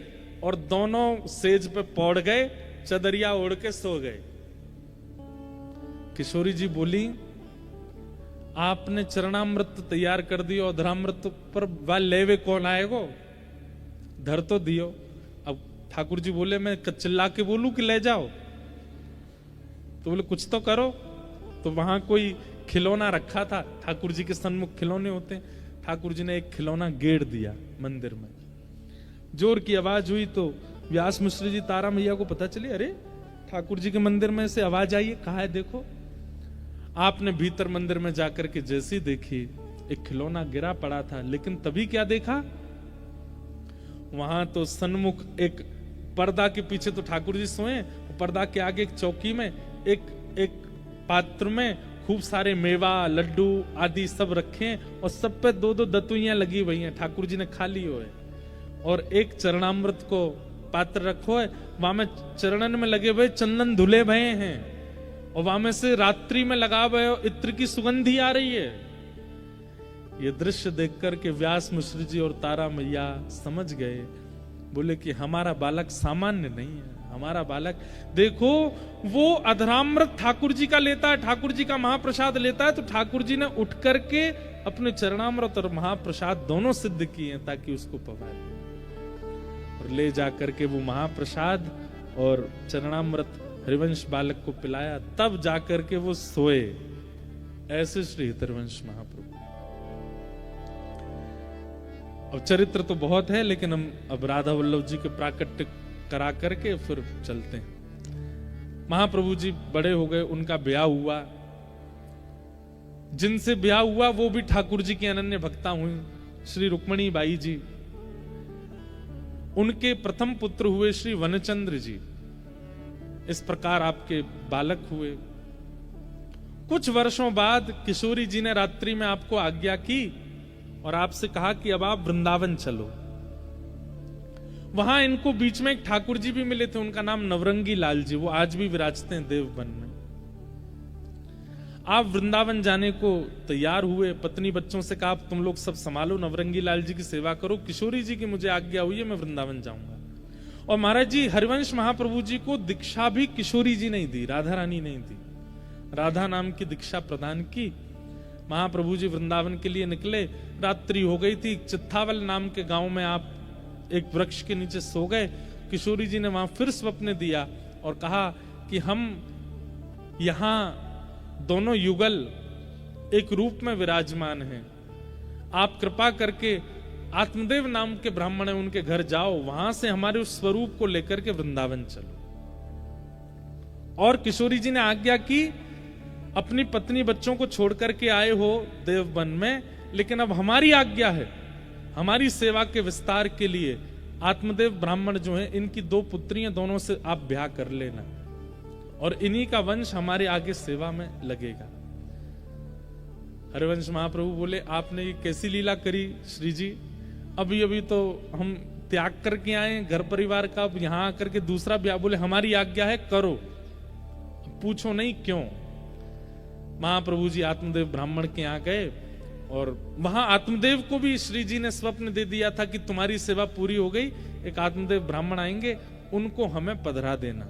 और दोनों सेज पे पौड़ गए, चदरिया ओढ़ के सो गए। किशोरी जी बोली आपने चरणामृत तैयार कर दियो, अधरामृत पर वाल लेवे कौन आएगो, धर तो दियो। अब ठाकुर जी बोले मैं चिल्ला के बोलूं कि ले जाओ, तो बोले कुछ तो करो। तो वहां कोई खिलौना रखा था, ठाकुर जी के सन्मुख खिलौने होते हैं, ठाकुर जी ने एक खिलौना गेड़ दिया मंदिर में। जोर की आवाज हुई तो व्यास मिश्र जी तारा मैया को पता चली, अरे ठाकुर जी के मंदिर में से आवाज आई है, कहा है देखो। आपने भीतर मंदिर में जाकर के जैसी देखी, एक खिलौना गिरा पड़ा था, लेकिन तभी क्या देखा, वहां तो सन्मुख एक पर्दा के पीछे तो ठाकुर जी सोए, पर्दा के आगे एक चौकी में एक पात्र में खूब सारे मेवा लड्डू आदि सब रखे हैं, और सब पे 2-2 दतुइयां लगी हुई हैं, ठाकुर जी ने खा ली हुए, और एक चरणामृत को पात्र रखो है, वहां में चरणन में लगे हुए चंदन धुले भये हैं और वहां में से रात्रि में लगा हुए इत्र की सुगंधी आ रही है। ये दृश्य देख करके व्यास मिश्र जी और तारा मैया समझ गए, बोले कि हमारा बालक सामान्य नहीं है, हमारा बालक देखो वो अधरामृत ठाकुर जी का लेता है, ठाकुर जी का महाप्रसाद लेता है, तो ठाकुर जी ने उठ करके अपने चरणामृत और महाप्रसाद दोनों सिद्ध किए ताकि उसको पवाए, और ले जाकर के वो महाप्रसाद और चरणामृत हरिवंश बालक को पिलाया, तब जाकर के वो सोए। ऐसे श्री हरिवंश महाप्रभु। और चरित्र तो बहुत है, लेकिन हम अब राधा वल्लभ जी के प्राकट्य करा करके फिर चलते हैं। महाप्रभु जी बड़े हो गए, उनका ब्याह हुआ, जिनसे ब्याह हुआ वो भी ठाकुर जी की अनन्य भक्ता हुई, श्री रुक्मणी बाई जी। उनके प्रथम पुत्र हुए श्री वनचंद्र जी। इस प्रकार आपके बालक हुए। कुछ वर्षों बाद किशोरी जी ने रात्रि में आपको आज्ञा की और आपसे कहा कि अब आप वृंदावन चलो। वहां इनको बीच में एक ठाकुर जी भी मिले थे, उनका नाम नवरंगी लाल जी, वो आज भी विराजते हैं देवबन में। आप वृंदावन जाने को तैयार हुए, पत्नी बच्चों से कहा तुम लोग सब संभालो, नवरंगी लाल जी की सेवा करो, किशोरी जी की मुझे आज्ञा हुई है, मैं वृंदावन जाऊंगा। और महाराज जी हरिवंश महाप्रभु जी को दीक्षा भी किशोरी जी नहीं दी, राधा रानी नहीं दी, राधा नाम की दीक्षा प्रदान की। महाप्रभु जी वृंदावन के लिए निकले, रात्रि हो गई थी, चित्थावल नाम के गांव में आप एक वृक्ष के नीचे सो गए। किशोरी जी ने वहां फिर स्वप्न दिया और कहा कि हम यहां दोनों युगल एक रूप में विराजमान हैं, आप कृपा करके आत्मदेव नाम के ब्राह्मण है उनके घर जाओ, वहां से हमारे उस स्वरूप को लेकर के वृंदावन चलो। और किशोरी जी ने आज्ञा की, अपनी पत्नी बच्चों को छोड़ करके आए हो देवबन में, लेकिन अब हमारी आज्ञा है, हमारी सेवा के विस्तार के लिए आत्मदेव ब्राह्मण जो हैं, इनकी 2 पुत्रियां, दोनों से आप ब्याह कर लेना और इन्हीं का वंश हमारे आगे सेवा में लगेगा। हरिवंश महाप्रभु बोले आपने ये कैसी लीला करी श्री जी, अभी अभी तो हम त्याग करके आए घर परिवार का, अब यहां आकर के दूसरा ब्याह। बोले हमारी आज्ञा है, करो, पूछो नहीं क्यों। महाप्रभु जी आत्मदेव ब्राह्मण के यहाँ गए और वहां आत्मदेव को भी श्री जी ने स्वप्न दे दिया था कि तुम्हारी सेवा पूरी हो गई, एक आत्मदेव ब्राह्मण आएंगे, उनको हमें पधरा देना।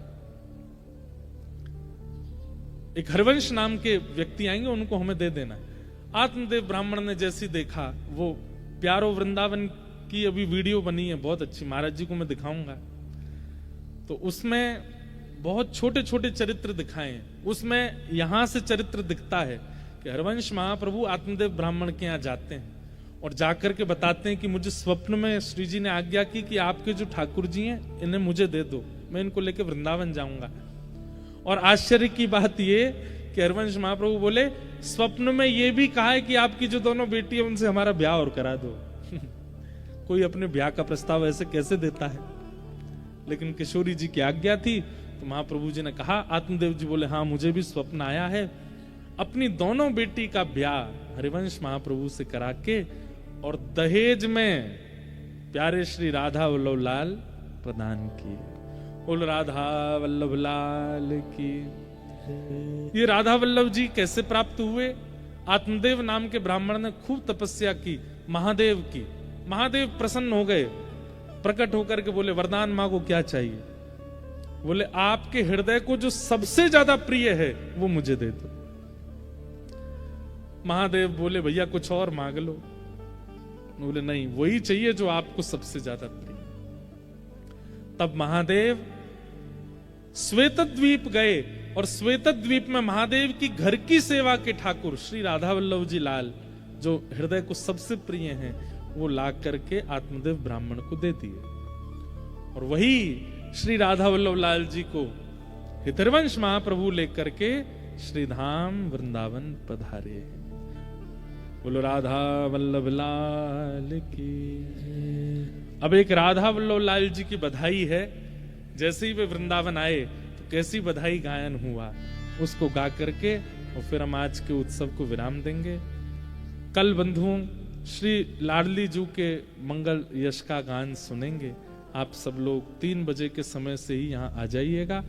एक हरिवंश नाम के व्यक्ति आएंगे, उनको हमें दे देना। आत्मदेव ब्राह्मण ने जैसी देखा, वो प्यारो वृंदावन की अभी वीडियो बनी है बहुत अच्छी, महाराज जी को मैं दिखाऊंगा, तो उसमें बहुत छोटे छोटे चरित्र दिखाए हैं। उसमें यहां से चरित्र दिखता है कि हरिवंश महाप्रभु आत्मदेव ब्राह्मण के यहाँ जाते हैं और जाकर के बताते हैं कि मुझे स्वप्न में श्री जी ने आज्ञा की कि आपके जो ठाकुर जी हैं इन्हें मुझे दे दो, मैं इनको लेकर वृंदावन जाऊंगा। और आश्चर्य की बात ये कि हरिवंश महाप्रभु बोले स्वप्न में ये भी कहा है कि आपकी जो दोनों बेटी है उनसे हमारा ब्याह और करा दो। कोई अपने ब्याह का प्रस्ताव ऐसे कैसे देता है, लेकिन किशोरी जी की आज्ञा थी तो महाप्रभु जी ने कहा। आत्मदेव जी बोले हाँ मुझे भी स्वप्न आया है, अपनी दोनों बेटी का ब्याह हरिवंश महाप्रभु से करा के और दहेज में प्यारे श्री राधा वल्लभ लाल प्रदान किए। बोल राधा वल्लभ लाल की। ये राधा वल्लभ जी कैसे प्राप्त हुए? आत्मदेव नाम के ब्राह्मण ने खूब तपस्या की महादेव की। महादेव प्रसन्न हो गए, प्रकट होकर के बोले वरदान मांगो, क्या चाहिए? बोले आपके हृदय को जो सबसे ज्यादा प्रिय है वो मुझे दे दो। महादेव बोले भैया कुछ और मांग लो। बोले नहीं, वही चाहिए जो आपको सबसे ज्यादा प्रिय। तब महादेव श्वेतद्वीप गए और श्वेतद्वीप में महादेव की घर की सेवा के ठाकुर श्री राधा वल्लभ जी लाल जो हृदय को सबसे प्रिय हैं वो ला करके आत्मदेव ब्राह्मण को दे दिए। और वही श्री राधा वल्लभ लाल जी को हितरवंश महाप्रभु लेकर के श्रीधाम वृंदावन पधारे। बोलो राधा वल्लभ लाल की। अब एक राधा वल्लभ लाल जी की बधाई है, जैसे ही वे वृंदावन आए तो कैसी बधाई गायन हुआ, उसको गा करके और फिर हम आज के उत्सव को विराम देंगे। कल बंधुओं श्री लाडली जू के मंगल यश का गान सुनेंगे। आप सब लोग 3 बजे के समय से ही यहाँ आ जाइएगा।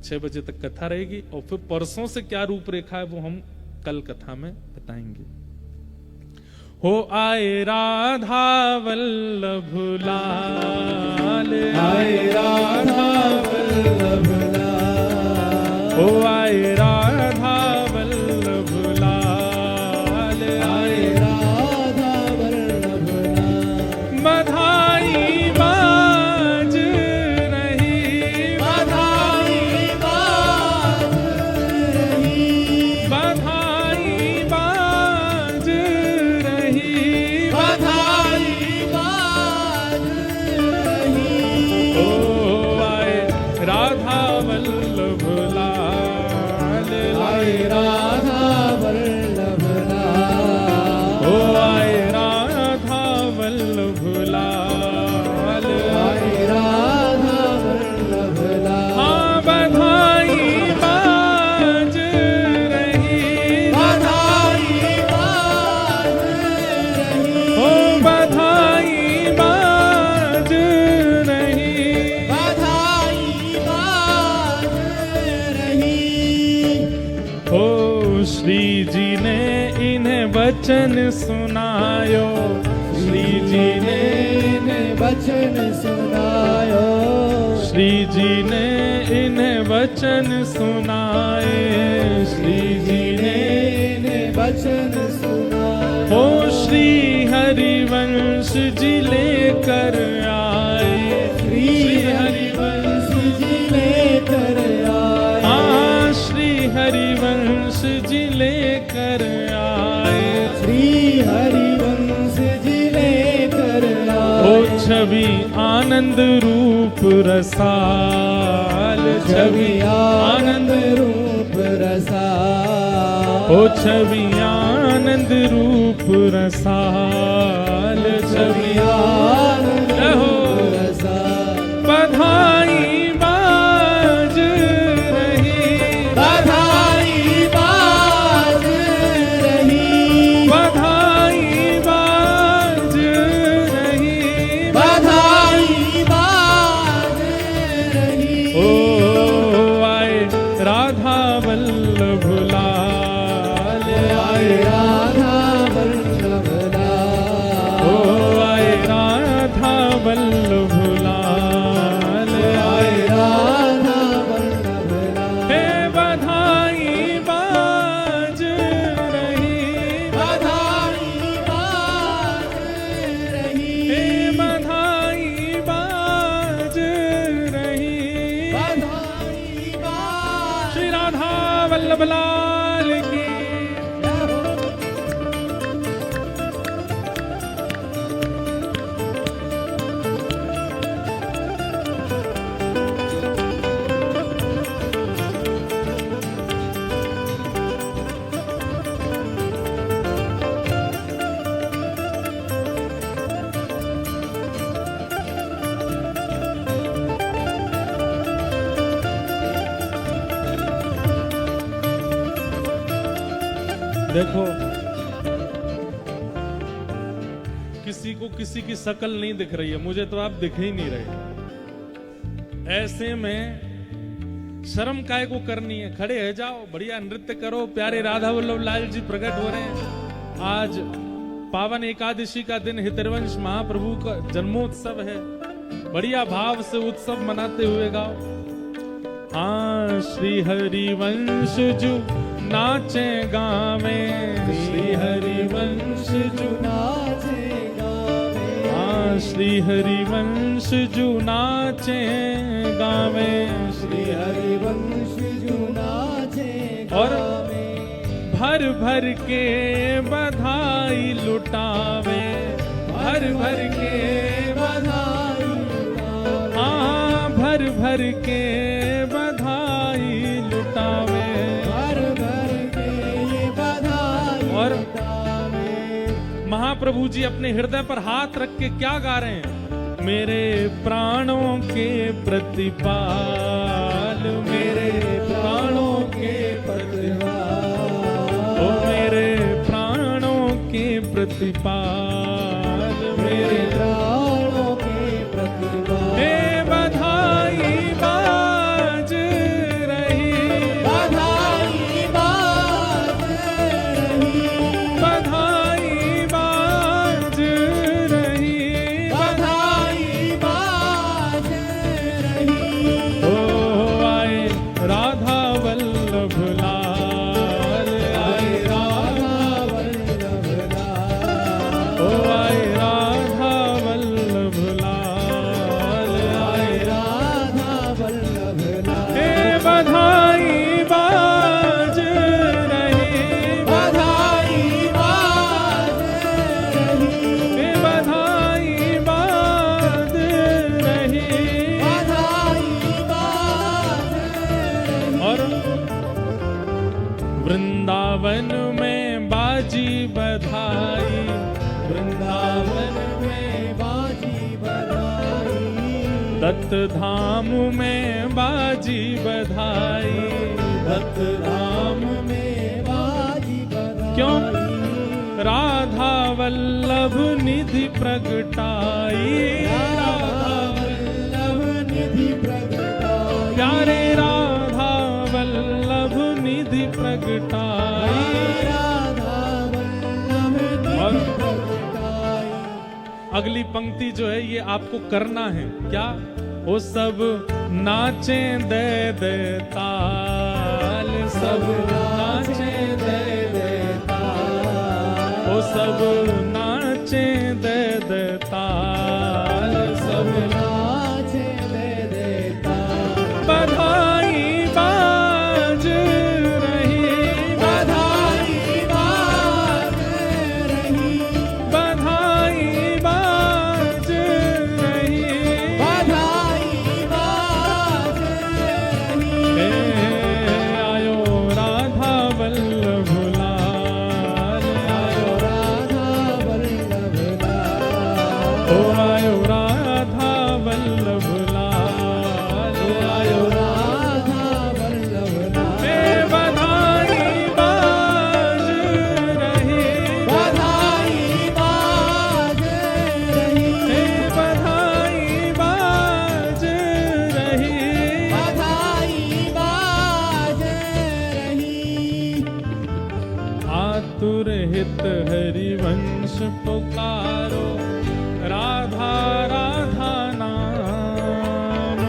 6 बजे तक कथा रहेगी और फिर परसों से क्या रूपरेखा है वो हम कल कथा में बताएंगे। हो आए राधा वल्लभ लाल, आए राधा वल्लभ लाल, हो आए राधा वल्लभ लाल, आए राधा वल्लभ लाल। बधाई बाज रही, बधाई बाज रही, बधाई बाज रही, बधाई बाज रही। ओ आए राधा वल्लभ लाल, आए राधा वल्लभ लाल, ओ आए राधा वल्लभ लाल, आए राधा वल्लभ लाल। हाँ बधाई बाज रही, बधाई बाज रही, ओ बधाई बाज रही, बधाई बाज रही। ओ श्री जी ने इन्हें वचन सुनायो, श्री जी ने इन्हें वचन सुनायो, श्री जी ने इन्हें वचन सुनाए, श्री जी ने इन्हें वचन सुनायो। ओ श्री हरिवंश जी लेकर आए, श्री हरिवंश जी लेकर आए, हाँ श्री हरिवंश जी लेकर आए, श्री हरिवंश जी लेकर ओ आए। छवि आनंद रूप रसाल, छवि आनंद रूप रसा, ओ छवि आनंद रूप रसाल, छवि आनंद रूप रसा। बधाई बाज रही, बधाई बाज रही, बधाई बाज रही, बधाई बाज रही। ओ आए राधा वल्लभ लाल, आए राधा वल्लभ लाल, ओ आए राधा वल्लभ लाल, आए राधा वल्लभ लाल। हे बधाई बाज रही, बधाई बाज रही, हे बधाई बाज रही, बधाई बाज श्री राधा वल्लभ लाल की। देखो किसी को किसी की शक्ल नहीं दिख रही है, मुझे तो आप दिख ही नहीं रहे। ऐसे में शर्म काय को करनी है, खड़े हो जाओ, बढ़िया नृत्य करो। प्यारे राधा वल्लभ लाल जी प्रकट हो रहे हैं। आज पावन एकादशी का दिन हितरवंश महाप्रभु का जन्मोत्सव है। बढ़िया भाव से उत्सव मनाते हुए गाओ। हाँ श्री हरिवंश जू नाचे गावे, श्री हरिवंश जू नाचे गावे, हाँ श्री हरिवंश जू नाचे गावे, श्री हरिवंश जू नाचे और गावे। भर भर के बधाई लुटावे, भर भर के बधाई लुटावे, हाँ भर भर के बधाई लुटावे। भर भर के ये बधाई और लुटावे। महाप्रभु जी अपने हृदय पर हाथ रख के क्या गा रहे हैं? मेरे प्राणों के प्रतिपाल, मेरे प्राणों के प्रतिपाल, ओ मेरे प्राणों के प्रतिपाल, मेरे प्राणों के प्रतिपाल, हे वृंदावन में बाजी बधाई, वृंदावन में बाजी बधाई, दत्त धाम में बाजी बधाई, दत्त धाम में बाजी बधाई। क्यों? राधा वल्लभ निधि प्रगटाई, राधा वल्लभ निधि प्रगटाई, प्यारे राधा वल्लभ निधि प्रगटाई। राधा वल्लभ निधि प्रगटाई। अगली पंक्ति जो है ये आपको करना है क्या? वो सब नाचे दे दे ताल, सब नाचे दे दे ताल, वो सब नाचे दे दे ताल, सब नाचे दे देता। बधाई बाज रही, बधाई बाज रही, बधाई बाज रही, बधाई बाज रही। आयो राधा वल्लभ लाल, आयो राधा वल्लभ लाल, ओ आयो राधा वल्लभ लाल, आयो राधा वल्लभ लाल। बधाई बाज रही, बधाई बाज रही, बधाई बाज रही। बधाई बाज रही। आतुर हित हरिवंश पुकारो, राधा राधा नाम,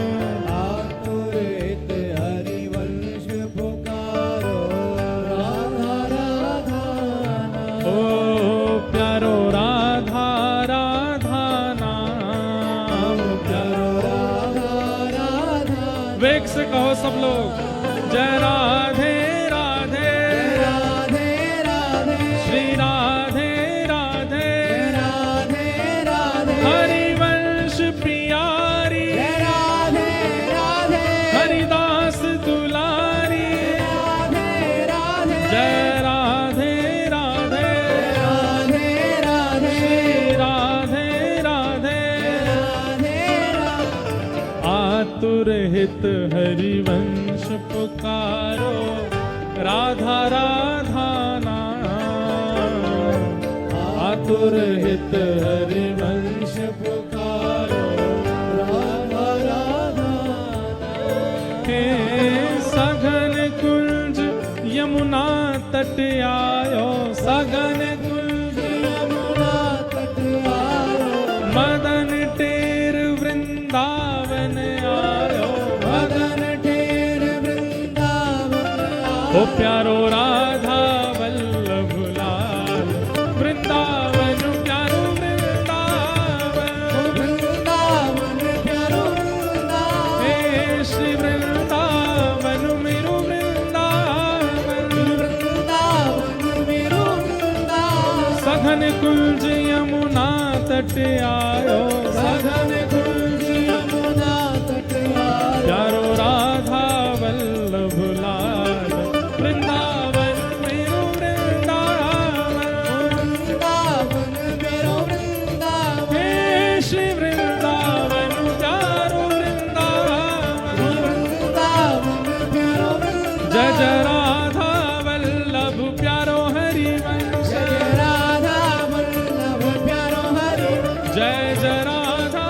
आतुरित हरिवंश पुकारो, राधा राधा नाम। ओ प्यारो राधा राधा नाम, प्यारो राधा राधा। वेग से कहो सब लोग, जय राधे राधे, राधे राधे, श्री राधे राधे, राधे राधे, हरिवंश प्यारी, राधे राधे, हरिदास दुलारी, राधे राधे, जय राधे राधे, राधे राधे, श्री राधे राधे। राधे राधे। आतुर हित हरिवंश पुकारो, राधा राधा नाम, आतुर हित हरिवंश पुकारो, राधा राधा नाम। हे सघन कुंज यमुना तट आयो, सघन कुंज यमुना तट आयो, मदन टेर वृंदावन आयो, मदन ठेर वृंदावन ओ आयो। प्यारो राधा वल्लभ लाल, वृंदावन प्यारो वृंदावन, वृंदावन प्यारो वृंदावन, हे श्री वृंदावन मेरो वृंदावन, वृंदावन मेरो वृंदावन। सघन कुंज यमुना तट आयो, सघन कुंज यमुना तट आयो, प्यारो राधा वल्लभ लाल, वृंदावन मेरो वृंदावन, वृंदावन मेरो वृंदावन। हे श्री वृंदावन प्यारो वृंदावन, वृंदावन प्यारो वृंदावन। जय जय राधा वल्लभ प्यारो हरिवंश, जय राधा वल्लभ प्यारो हरिवंश। जय जय राधा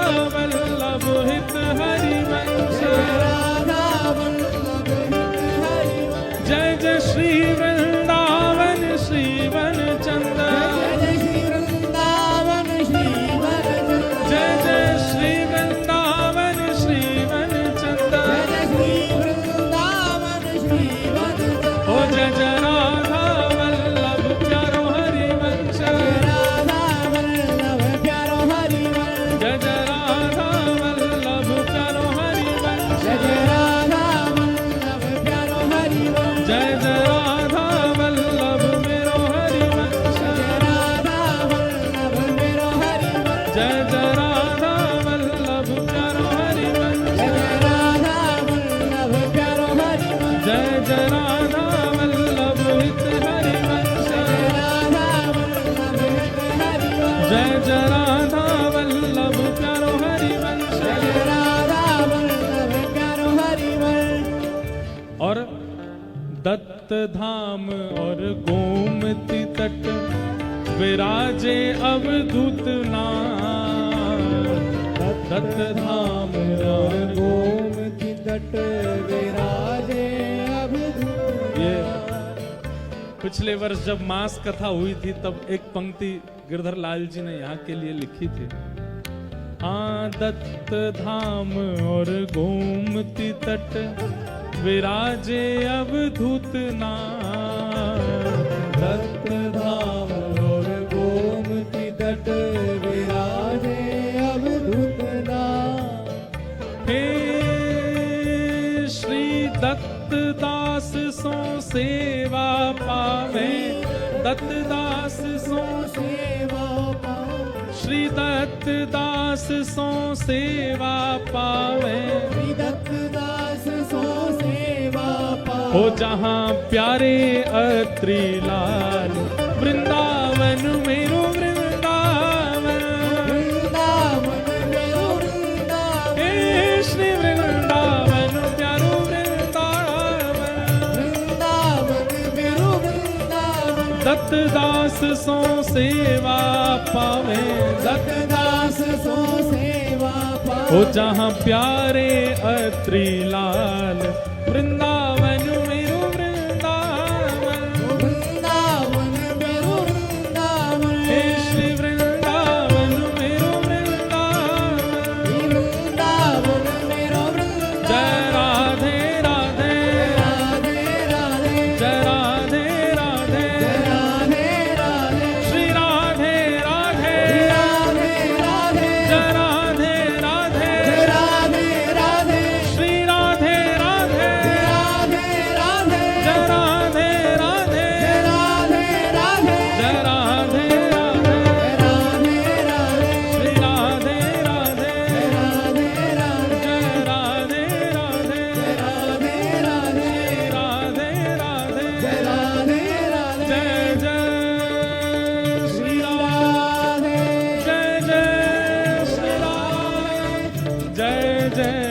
धाम और गोमती तट विराजे अवधूत नाथ। दत्त धाम और गोमती तट विराजे अवधूत। ये पिछले वर्ष जब मास कथा हुई थी तब एक पंक्ति गिरधर लाल जी ने यहाँ के लिए लिखी थी। दत्त धाम और गोमती तट विराजे अवधूत नाथ। दत्त धाम और गोमती तट विराजे अवधूत नाथ। हे श्री दत्त दास सो सेवा पावे, दत्त दास सो सेवा पावे, श्री दत्त दास सो सेवा पावे, श्री दत्त दास सो सेवा पावे। हो जहाँ प्यारे अत्रि लाल वृंदावन मेरो वृंदावन, वृंदावन मेरो वृंदावन, हे श्री वृंदावन प्यारो वृंदावन। वृंदावन मेरो वृंदावन। दत्त दास सो सेवा पावे, दत्त दास सो सेवा पावे। हो जहाँ प्यारे अत्रि लाल वृंदावन मेरो वृंदावन, वृंदावन मेरो वृंदावन, हे श्री वृंदावन मेरो वृंदावन। वृंदावन मेरो वृंदावन। जय राधे राधे, राधे राधे, जय राधे राधे, राधे राधे, श्री राधे राधे, राधे राधे, जय राधे राधे, राधे राधे, श्री राधे राधे, राधे राधे, जय राधे राधे, राधे राधे, जय राधे राधे, राधे राधे, श्री राधे राधे, राधे राधे, जय राधे राधे, राधे राधे, राधे राधे, राधे राधे, जय जय श्री राम, राधे। जय जय श्री राम, जय जय